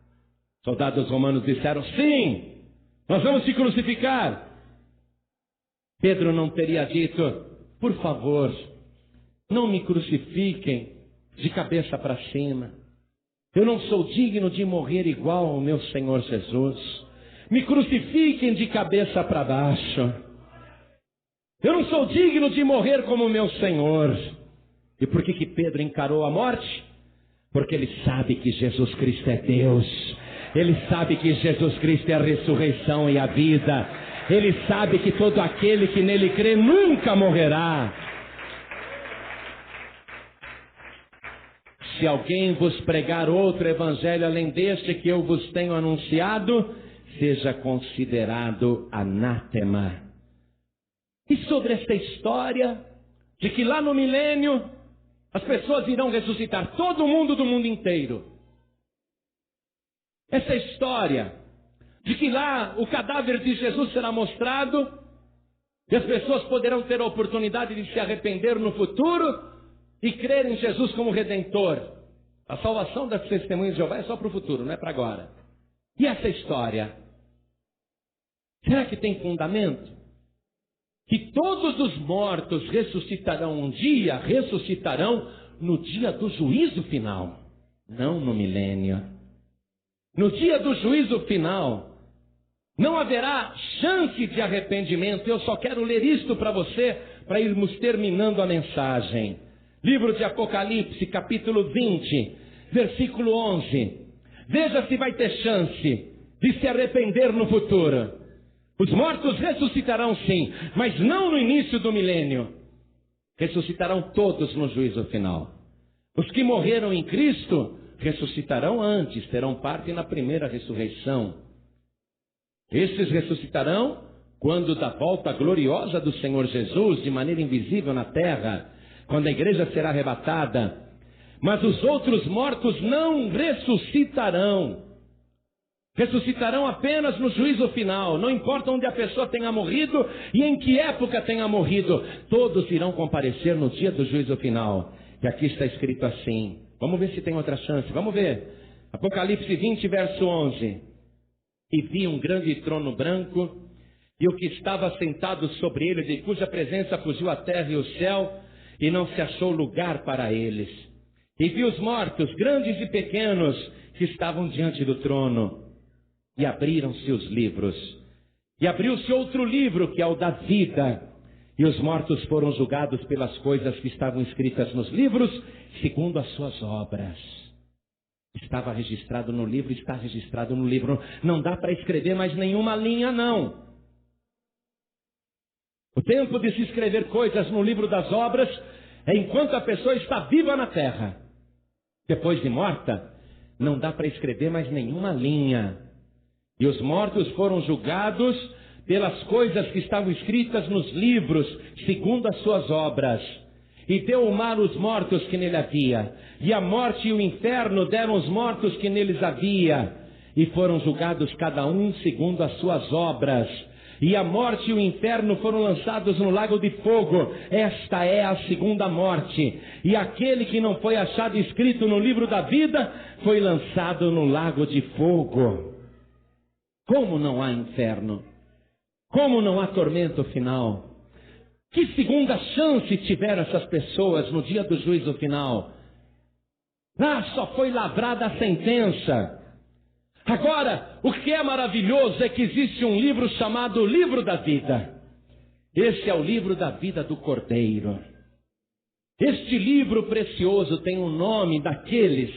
Soldados romanos disseram: sim, nós vamos te crucificar. Pedro não teria dito: por favor, não me crucifiquem de cabeça para cima. Eu não sou digno de morrer igual ao meu Senhor Jesus. Me crucifiquem de cabeça para baixo. Eu não sou digno de morrer como o meu Senhor. E por que Pedro encarou a morte? Porque ele sabe que Jesus Cristo é Deus. Ele sabe que Jesus Cristo é a ressurreição e a vida. Ele sabe que todo aquele que nele crê nunca morrerá. Se alguém vos pregar outro evangelho além deste que eu vos tenho anunciado, seja considerado anátema. E sobre esta história de que lá no milênio as pessoas irão ressuscitar, todo mundo do mundo inteiro. Essa história de que lá o cadáver de Jesus será mostrado e as pessoas poderão ter a oportunidade de se arrepender no futuro e crer em Jesus como Redentor. A salvação das testemunhas de Jeová é só para o futuro, não é para agora. E essa história, será que tem fundamento? Que todos os mortos ressuscitarão um dia, ressuscitarão no dia do juízo final, não no milênio. No dia do juízo final, não haverá chance de arrependimento. Eu só quero ler isto para você, para irmos terminando a mensagem. Livro de Apocalipse, capítulo 20, versículo 11. Veja se vai ter chance de se arrepender no futuro. Os mortos ressuscitarão sim, mas não no início do milênio. Ressuscitarão todos no juízo final. Os que morreram em Cristo ressuscitarão antes, terão parte na primeira ressurreição. Estes ressuscitarão quando da volta gloriosa do Senhor Jesus, de maneira invisível na terra, quando a igreja será arrebatada. Mas os outros mortos não ressuscitarão. Ressuscitarão apenas no juízo final. Não importa onde a pessoa tenha morrido e em que época tenha morrido, todos irão comparecer no dia do juízo final. E aqui está escrito assim. Vamos ver se tem outra chance. Vamos ver. Apocalipse 20, verso 11. E vi um grande trono branco, e o que estava sentado sobre ele, de cuja presença fugiu a terra e o céu, e não se achou lugar para eles. E vi os mortos, grandes e pequenos, que estavam diante do trono. E abriram-se os livros. E abriu-se outro livro, que é o da vida. E os mortos foram julgados pelas coisas que estavam escritas nos livros, segundo as suas obras. Estava registrado no livro, está registrado no livro. Não dá para escrever mais nenhuma linha, não. O tempo de se escrever coisas no livro das obras é enquanto a pessoa está viva na terra. Depois de morta, não dá para escrever mais nenhuma linha. E os mortos foram julgados pelas coisas que estavam escritas nos livros, segundo as suas obras. E deu o mar os mortos que nele havia, e a morte e o inferno deram os mortos que neles havia, e foram julgados cada um segundo as suas obras. E a morte e o inferno foram lançados no lago de fogo. Esta é a segunda morte. E aquele que não foi achado escrito no livro da vida, foi lançado no lago de fogo. Como não há inferno? Como não há tormento final? Que segunda chance tiveram essas pessoas no dia do juízo final? Só foi lavrada a sentença. Agora, o que é maravilhoso é que existe um livro chamado Livro da Vida. Esse é o livro da vida do Cordeiro. Este livro precioso tem o nome daqueles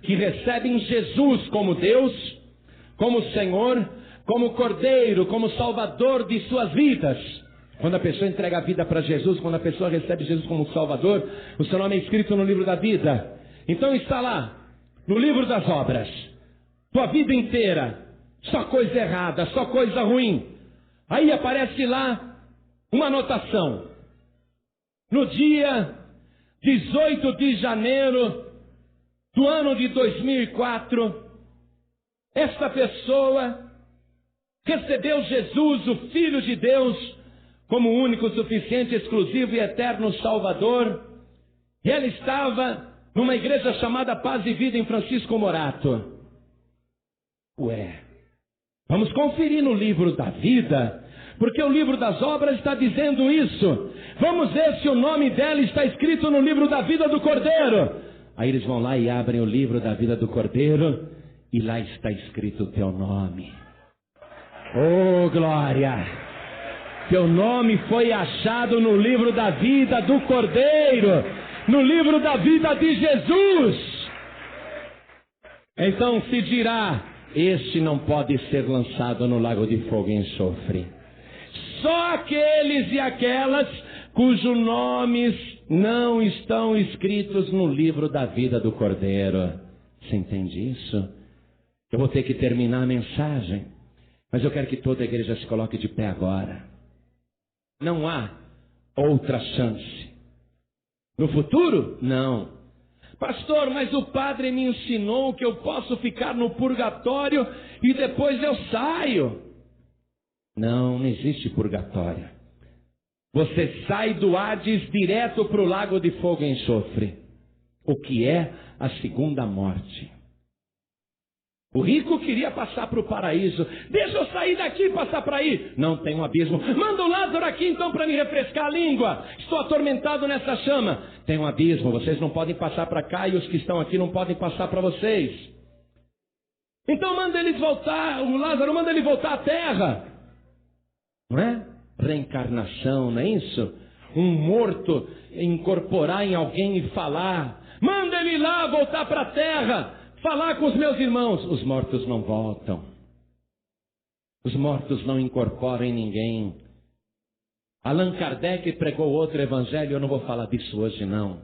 que recebem Jesus como Deus, como Senhor, como Cordeiro, como Salvador de suas vidas. Quando a pessoa entrega a vida para Jesus, quando a pessoa recebe Jesus como Salvador, o seu nome é escrito no livro da vida. Então está lá, no livro das obras. Tua vida inteira, só coisa errada, só coisa ruim. Aí aparece lá uma anotação. No dia 18 de janeiro do ano de 2004, esta pessoa recebeu Jesus, o Filho de Deus, como único, suficiente, exclusivo e eterno Salvador. E ela estava numa igreja chamada Paz e Vida em Francisco Morato. Vamos conferir no livro da vida, porque o livro das obras está dizendo isso. Vamos ver se o nome dela está escrito no livro da vida do Cordeiro. Aí eles vão lá e abrem o livro da vida do Cordeiro, e lá está escrito o teu nome. Oh, glória! Teu nome foi achado no livro da vida do Cordeiro, no livro da vida de Jesus. Então se dirá: este não pode ser lançado no lago de fogo e enxofre. Só aqueles e aquelas cujos nomes não estão escritos no livro da vida do Cordeiro. Você entende isso? Eu vou ter que terminar a mensagem, mas eu quero que toda a igreja se coloque de pé agora. Não há outra chance. No futuro? Não. Pastor, mas o padre me ensinou que eu posso ficar no purgatório e depois eu saio. Não existe purgatório. Você sai do Hades direto para o lago de fogo e enxofre, o que é a segunda morte. O rico queria passar para o paraíso. Deixa eu sair daqui e passar para aí. Não tem um abismo. Manda o Lázaro aqui então para me refrescar a língua. Estou atormentado nessa chama. Tem um abismo, vocês não podem passar para cá e os que estão aqui não podem passar para vocês. Então manda eles voltar, o Lázaro manda ele voltar à terra. Não é? Reencarnação, não é isso? Um morto incorporar em alguém e falar. Manda ele lá voltar para a terra. Falar com os meus irmãos. Os mortos não voltam. Os mortos não incorporam em ninguém. Allan Kardec pregou outro evangelho. Eu não vou falar disso hoje não.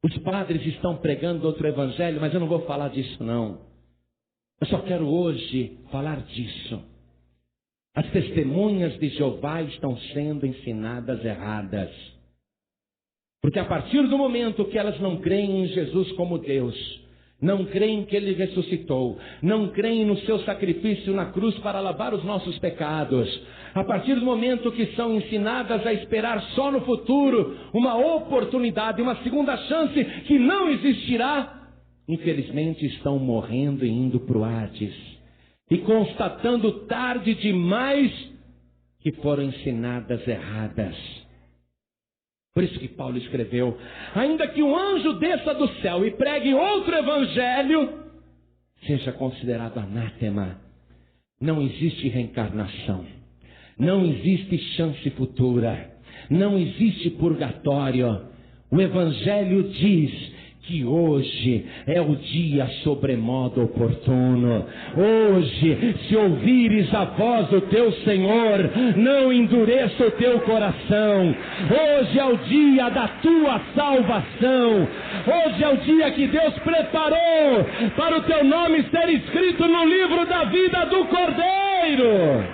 Os padres estão pregando outro evangelho, mas eu não vou falar disso não. Eu só quero hoje falar disso. As testemunhas de Jeová estão sendo ensinadas erradas. Porque a partir do momento que elas não creem em Jesus como Deus, não creem que Ele ressuscitou, não creem no seu sacrifício na cruz para lavar os nossos pecados, a partir do momento que são ensinadas a esperar só no futuro uma oportunidade, uma segunda chance que não existirá, infelizmente estão morrendo e indo para o Hades, e constatando tarde demais que foram ensinadas erradas. Por isso que Paulo escreveu: ainda que um anjo desça do céu e pregue outro evangelho, seja considerado anátema. Não existe reencarnação, não existe chance futura, não existe purgatório. O evangelho diz que hoje é o dia sobremodo oportuno. Hoje, se ouvires a voz do teu Senhor, não endureça o teu coração. Hoje é o dia da tua salvação. Hoje é o dia que Deus preparou para o teu nome ser escrito no livro da vida do Cordeiro.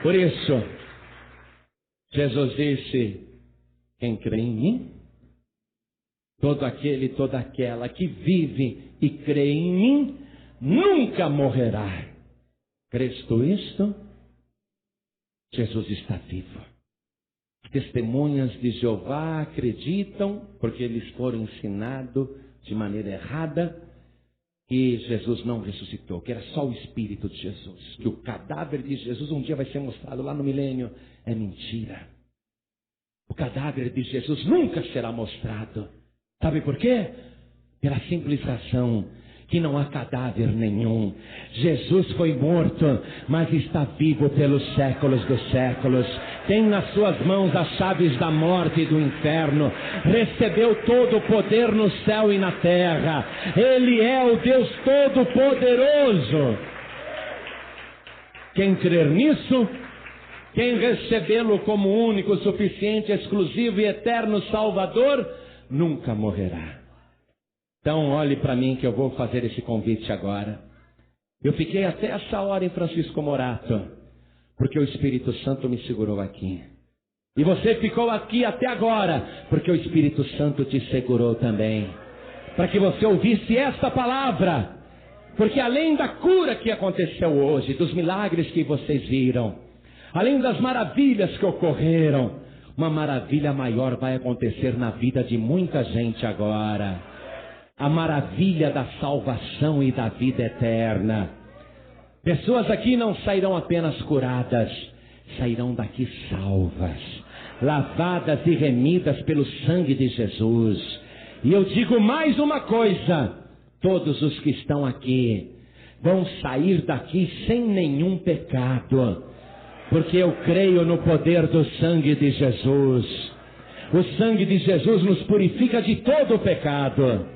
Por isso, Jesus disse: quem crê em mim, todo aquele e toda aquela que vive e crê em mim, nunca morrerá. Crês tu isto? Jesus está vivo. Testemunhas de Jeová acreditam, porque eles foram ensinados de maneira errada, que Jesus não ressuscitou, que era só o Espírito de Jesus, que o cadáver de Jesus um dia vai ser mostrado lá no milênio. É mentira. O cadáver de Jesus nunca será mostrado. Sabe por quê? Pela simples razão que não há cadáver nenhum. Jesus foi morto, mas está vivo pelos séculos dos séculos. Tem nas suas mãos as chaves da morte e do inferno. Recebeu todo o poder no céu e na terra. Ele é o Deus Todo-Poderoso. Quem crer nisso, quem recebê-lo como único, suficiente, exclusivo e eterno Salvador, nunca morrerá. Então olhe para mim que eu vou fazer esse convite agora. Eu fiquei até essa hora em Francisco Morato, porque o Espírito Santo me segurou aqui. E você ficou aqui até agora, porque o Espírito Santo te segurou também. Para que você ouvisse esta palavra. Porque além da cura que aconteceu hoje, dos milagres que vocês viram, além das maravilhas que ocorreram, uma maravilha maior vai acontecer na vida de muita gente agora. A maravilha da salvação e da vida eterna. Pessoas aqui não sairão apenas curadas, sairão daqui salvas, lavadas e remidas pelo sangue de Jesus. E eu digo mais uma coisa: todos os que estão aqui vão sair daqui sem nenhum pecado, porque eu creio no poder do sangue de Jesus. O sangue de Jesus nos purifica de todo o pecado.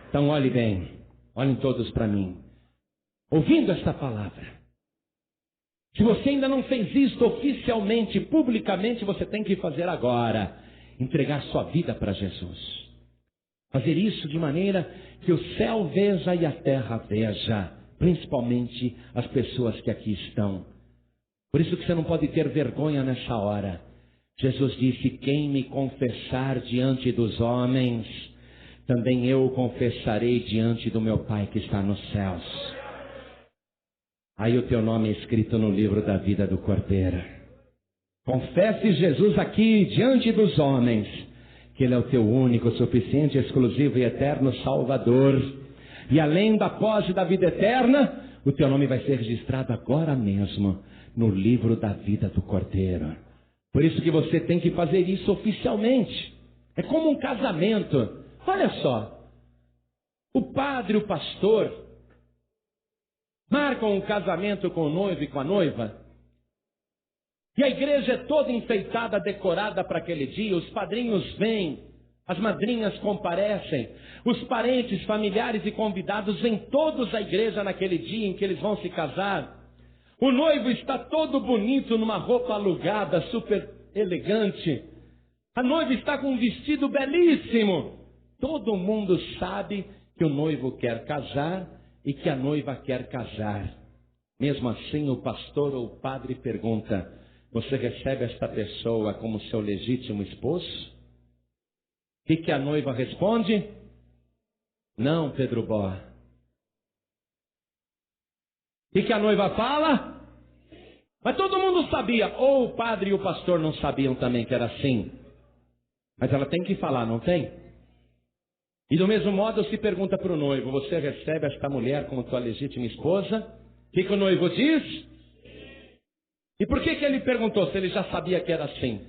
Então olhe bem, olhem todos para mim. Ouvindo esta palavra, se você ainda não fez isto oficialmente, publicamente, você tem que fazer agora. Entregar sua vida para Jesus. Fazer isso de maneira que o céu veja e a terra veja. Principalmente as pessoas que aqui estão. Por isso que você não pode ter vergonha nessa hora. Jesus disse, quem me confessar diante dos homens, também eu o confessarei diante do meu Pai que está nos céus. Aí o teu nome é escrito no livro da vida do Cordeiro. Confesse Jesus aqui diante dos homens, que Ele é o teu único, suficiente, exclusivo e eterno Salvador. E além da posse da vida eterna, o teu nome vai ser registrado agora mesmo no livro da vida do Cordeiro. Por isso que você tem que fazer isso oficialmente. É como um casamento. Olha só, o padre e o pastor marcam um casamento com o noivo e com a noiva. E a igreja é toda enfeitada, decorada para aquele dia. Os padrinhos vêm, as madrinhas comparecem, os parentes, familiares e convidados vêm todos à igreja naquele dia em que eles vão se casar. O noivo está todo bonito, numa roupa alugada, super elegante. A noiva está com um vestido belíssimo. Todo mundo sabe que o noivo quer casar e que a noiva quer casar. Mesmo assim, o pastor ou o padre pergunta, você recebe esta pessoa como seu legítimo esposo? O que a noiva responde? Não, Pedro Bó. O que a noiva fala? Mas todo mundo sabia, ou o padre e o pastor não sabiam também que era assim. Mas ela tem que falar, não tem? E do mesmo modo se pergunta para o noivo, você recebe esta mulher como tua legítima esposa? O que o noivo diz? E por que ele perguntou se ele já sabia que era assim?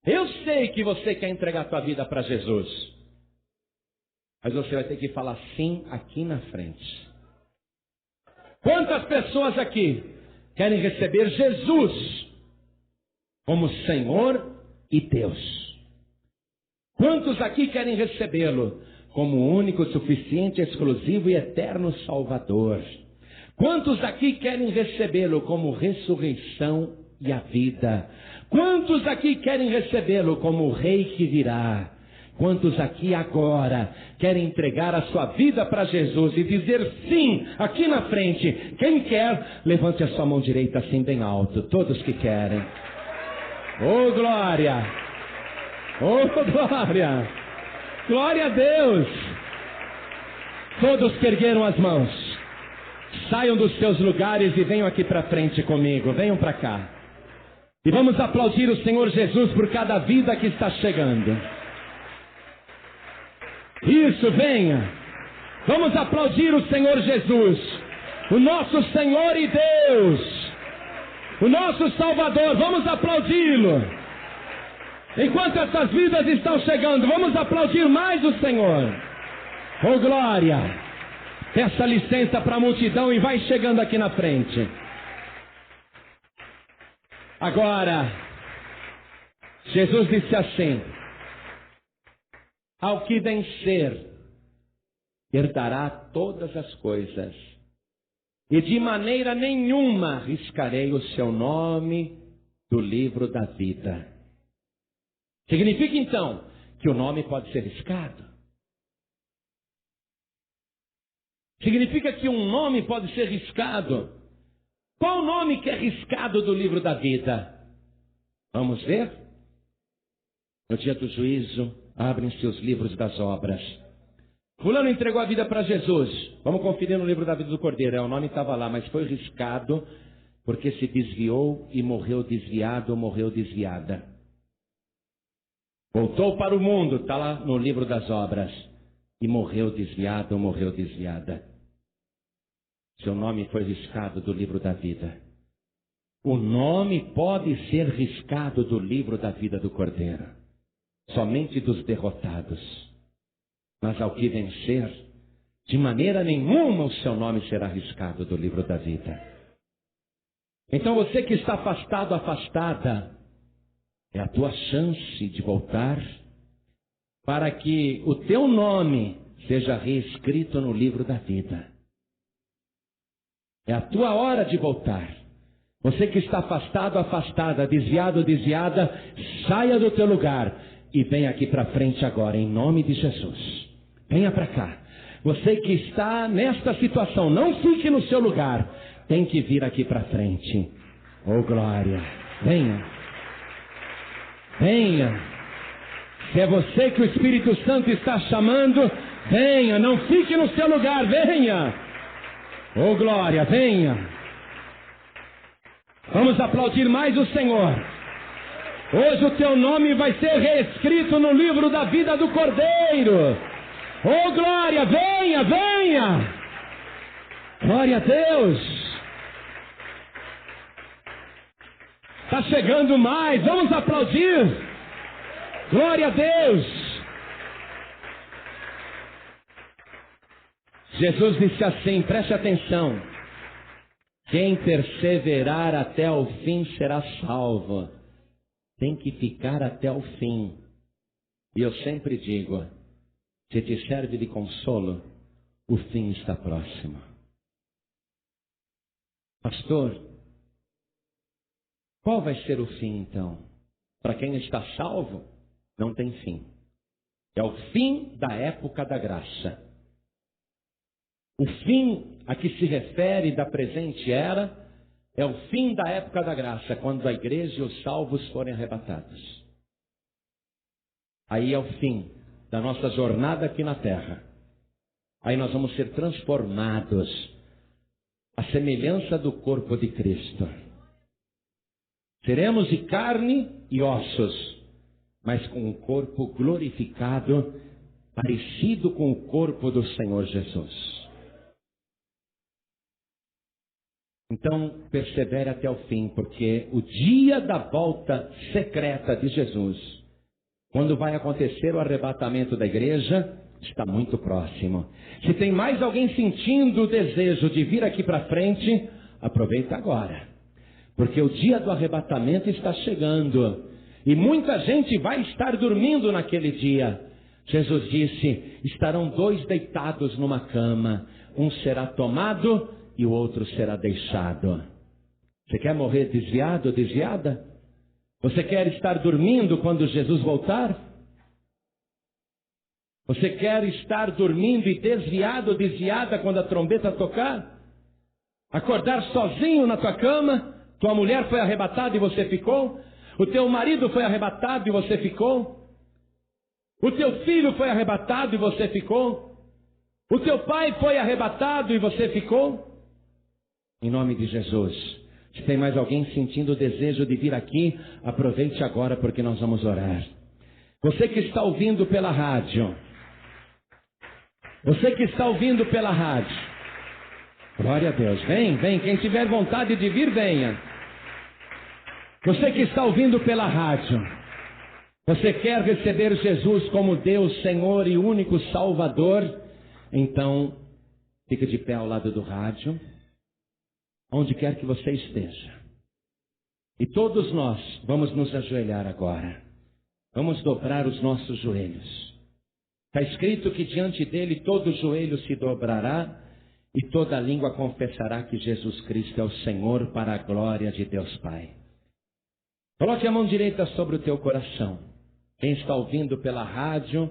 Eu sei que você quer entregar a tua vida para Jesus. Mas você vai ter que falar sim aqui na frente. Quantas pessoas aqui querem receber Jesus como Senhor e Deus? Quantos aqui querem recebê-lo como o único, suficiente, exclusivo e eterno Salvador? Quantos aqui querem recebê-lo como ressurreição e a vida? Quantos aqui querem recebê-lo como o Rei que virá? Quantos aqui agora querem entregar a sua vida para Jesus e dizer sim aqui na frente? Quem quer, levante a sua mão direita assim bem alto. Todos que querem. Oh, glória! Oh, glória! Glória a Deus! Todos que ergueram as mãos, saiam dos seus lugares e venham aqui para frente comigo. Venham para cá. E vamos aplaudir o Senhor Jesus por cada vida que está chegando. Isso, venha. Vamos aplaudir o Senhor Jesus, o nosso Senhor e Deus, o nosso Salvador. Vamos aplaudi-lo. Enquanto essas vidas estão chegando, vamos aplaudir mais o Senhor. Oh, glória! Peça licença para a multidão e vai chegando aqui na frente. Agora, Jesus disse assim, ao que vencer, herdará todas as coisas, e de maneira nenhuma riscarei o seu nome do livro da vida. Significa então que o nome pode ser riscado. Significa que um nome pode ser riscado. Qual o nome que é riscado do livro da vida? Vamos ver? No dia do juízo, abrem-se os livros das obras. Fulano entregou a vida para Jesus. Vamos conferir no livro da vida do Cordeiro. O nome estava lá, mas foi riscado porque se desviou e morreu desviado ou morreu desviada. Voltou para o mundo, está lá no livro das obras. E morreu desviado ou morreu desviada. Seu nome foi riscado do livro da vida. O nome pode ser riscado do livro da vida do Cordeiro. Somente dos derrotados. Mas ao que vencer, de maneira nenhuma o seu nome será riscado do livro da vida. Então você que está afastado, afastada, É a tua chance de voltar para que o teu nome seja reescrito no livro da vida. É a tua hora de voltar. Você que está afastado, afastada, desviado, desviada, saia do teu lugar e venha aqui para frente agora, em nome de Jesus. Venha para cá. Você que está nesta situação, não fique no seu lugar. Tem que vir aqui para frente. Oh, glória. Venha. Venha. Se é você que o Espírito Santo está chamando, venha. Não fique no seu lugar. Venha. Oh, glória. Venha. Vamos aplaudir mais o Senhor. Hoje o teu nome vai ser reescrito no livro da vida do Cordeiro. Oh, glória, venha, venha. Glória a Deus. Está chegando mais, vamos aplaudir. Glória a Deus. Jesus disse assim, preste atenção. Quem perseverar até o fim será salvo. Tem que ficar até o fim. E eu sempre digo, se te serve de consolo, o fim está próximo. Pastor, qual vai ser o fim então? Para quem está salvo, não tem fim. É o fim da época da graça. O fim a que se refere da presente era é o fim da época da graça, quando a igreja e os salvos forem arrebatados. Aí é o fim da nossa jornada aqui na terra. Aí nós vamos ser transformados à semelhança do corpo de Cristo. Seremos de carne e ossos, mas com um corpo glorificado, parecido com o corpo do Senhor Jesus. Então, persevere até o fim, porque o dia da volta secreta de Jesus, quando vai acontecer o arrebatamento da igreja, está muito próximo. Se tem mais alguém sentindo o desejo de vir aqui para frente, aproveita agora. Porque o dia do arrebatamento está chegando. E muita gente vai estar dormindo naquele dia. Jesus disse, estarão dois deitados numa cama. Um será tomado e o outro será deixado. Você quer morrer desviado ou desviada? Você quer estar dormindo quando Jesus voltar? Você quer estar dormindo e desviado ou desviada quando a trombeta tocar? Acordar sozinho na tua cama? Tua mulher foi arrebatada e você ficou? O teu marido foi arrebatado e você ficou? O teu filho foi arrebatado e você ficou? O teu pai foi arrebatado e você ficou? Em nome de Jesus, se tem mais alguém sentindo o desejo de vir aqui, aproveite agora porque nós vamos orar. Você que está ouvindo pela rádio, glória a Deus, vem, quem tiver vontade de vir, venha. Você que está ouvindo pela rádio, você quer receber Jesus como Deus, Senhor e único Salvador? Então, fica de pé ao lado do rádio, onde quer que você esteja. E todos nós vamos nos ajoelhar agora. Vamos dobrar os nossos joelhos. Está escrito que diante dele todo joelho se dobrará e toda língua confessará que Jesus Cristo é o Senhor, para a glória de Deus Pai. Coloque a mão direita sobre o teu coração. Quem está ouvindo pela rádio,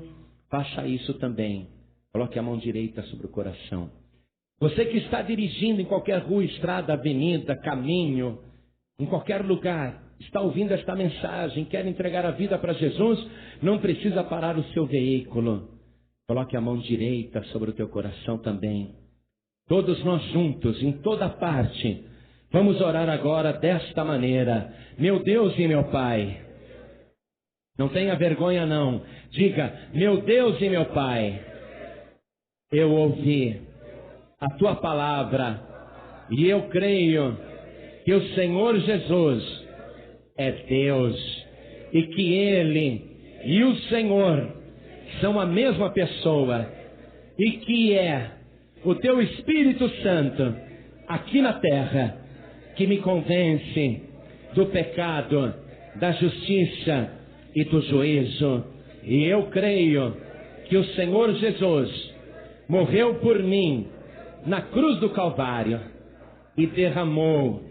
faça isso também. Coloque a mão direita sobre o coração. Você que está dirigindo em qualquer rua, estrada, avenida, caminho, em qualquer lugar, está ouvindo esta mensagem, quer entregar a vida para Jesus, não precisa parar o seu veículo. Coloque a mão direita sobre o teu coração também. Todos nós juntos, em toda parte, vamos orar agora desta maneira. Meu Deus e meu Pai. Não tenha vergonha não. Diga, meu Deus e meu Pai, eu ouvi a tua palavra e eu creio que o Senhor Jesus é Deus e que Ele e o Senhor são a mesma pessoa e que é o teu Espírito Santo aqui na terra que me convence do pecado, da justiça e do juízo. E eu creio que o Senhor Jesus morreu por mim na cruz do Calvário e derramou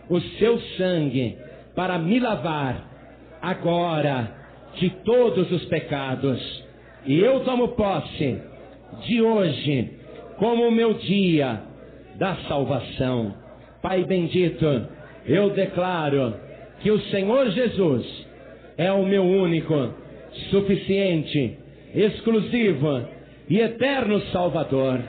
o seu sangue para me lavar agora de todos os pecados. E eu tomo posse de hoje como o meu dia da salvação. Pai bendito, eu declaro que o Senhor Jesus é o meu único, suficiente, exclusivo e eterno Salvador.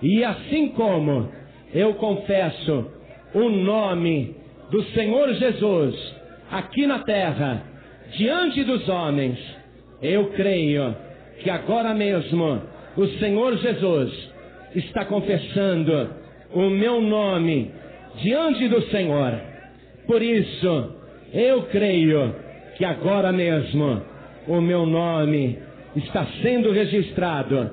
E assim como eu confesso o nome do Senhor Jesus aqui na terra, diante dos homens, eu creio que agora mesmo o Senhor Jesus está confessando o meu nome diante do Senhor. Por isso, eu creio que agora mesmo o meu nome está sendo registrado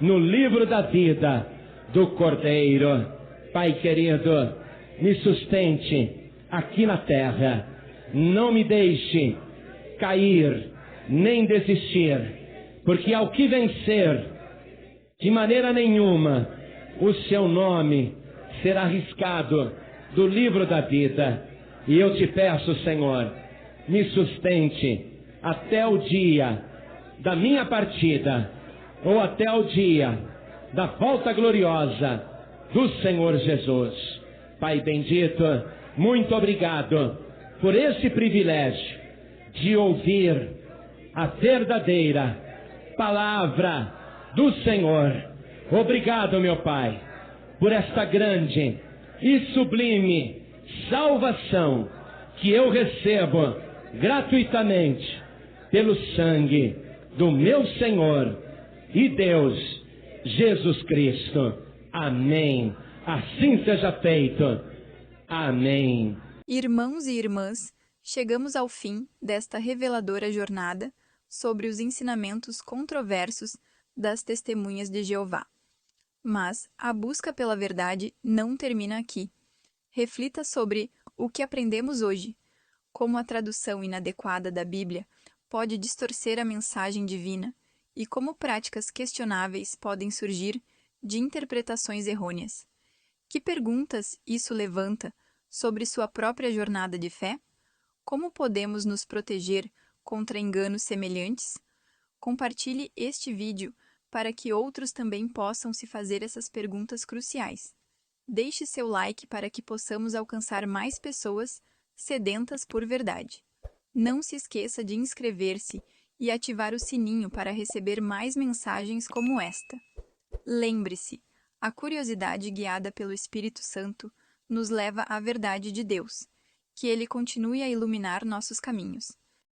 no livro da vida do Cordeiro. Pai querido, me sustente aqui na terra. Não me deixe cair, nem desistir, porque ao que vencer, de maneira nenhuma, o seu nome será arriscado do livro da vida. E eu te peço, Senhor, me sustente até o dia da minha partida, ou até o dia da volta gloriosa do Senhor Jesus. Pai bendito, muito obrigado por esse privilégio de ouvir a verdadeira palavra do Senhor. Obrigado, meu Pai, por esta grande e sublime salvação que eu recebo gratuitamente pelo sangue do meu Senhor e Deus Jesus Cristo. Amém. Assim seja feito. Amém. Irmãos e irmãs, chegamos ao fim desta reveladora jornada sobre os ensinamentos controversos das testemunhas de Jeová. Mas a busca pela verdade não termina aqui. Reflita sobre o que aprendemos hoje, como a tradução inadequada da Bíblia pode distorcer a mensagem divina e como práticas questionáveis podem surgir de interpretações errôneas. Que perguntas isso levanta sobre sua própria jornada de fé? Como podemos nos proteger contra enganos semelhantes? Compartilhe este vídeo para que outros também possam se fazer essas perguntas cruciais. Deixe seu like para que possamos alcançar mais pessoas sedentas por verdade. Não se esqueça de inscrever-se e ativar o sininho para receber mais mensagens como esta. Lembre-se, a curiosidade guiada pelo Espírito Santo nos leva à verdade de Deus. Que Ele continue a iluminar nossos caminhos.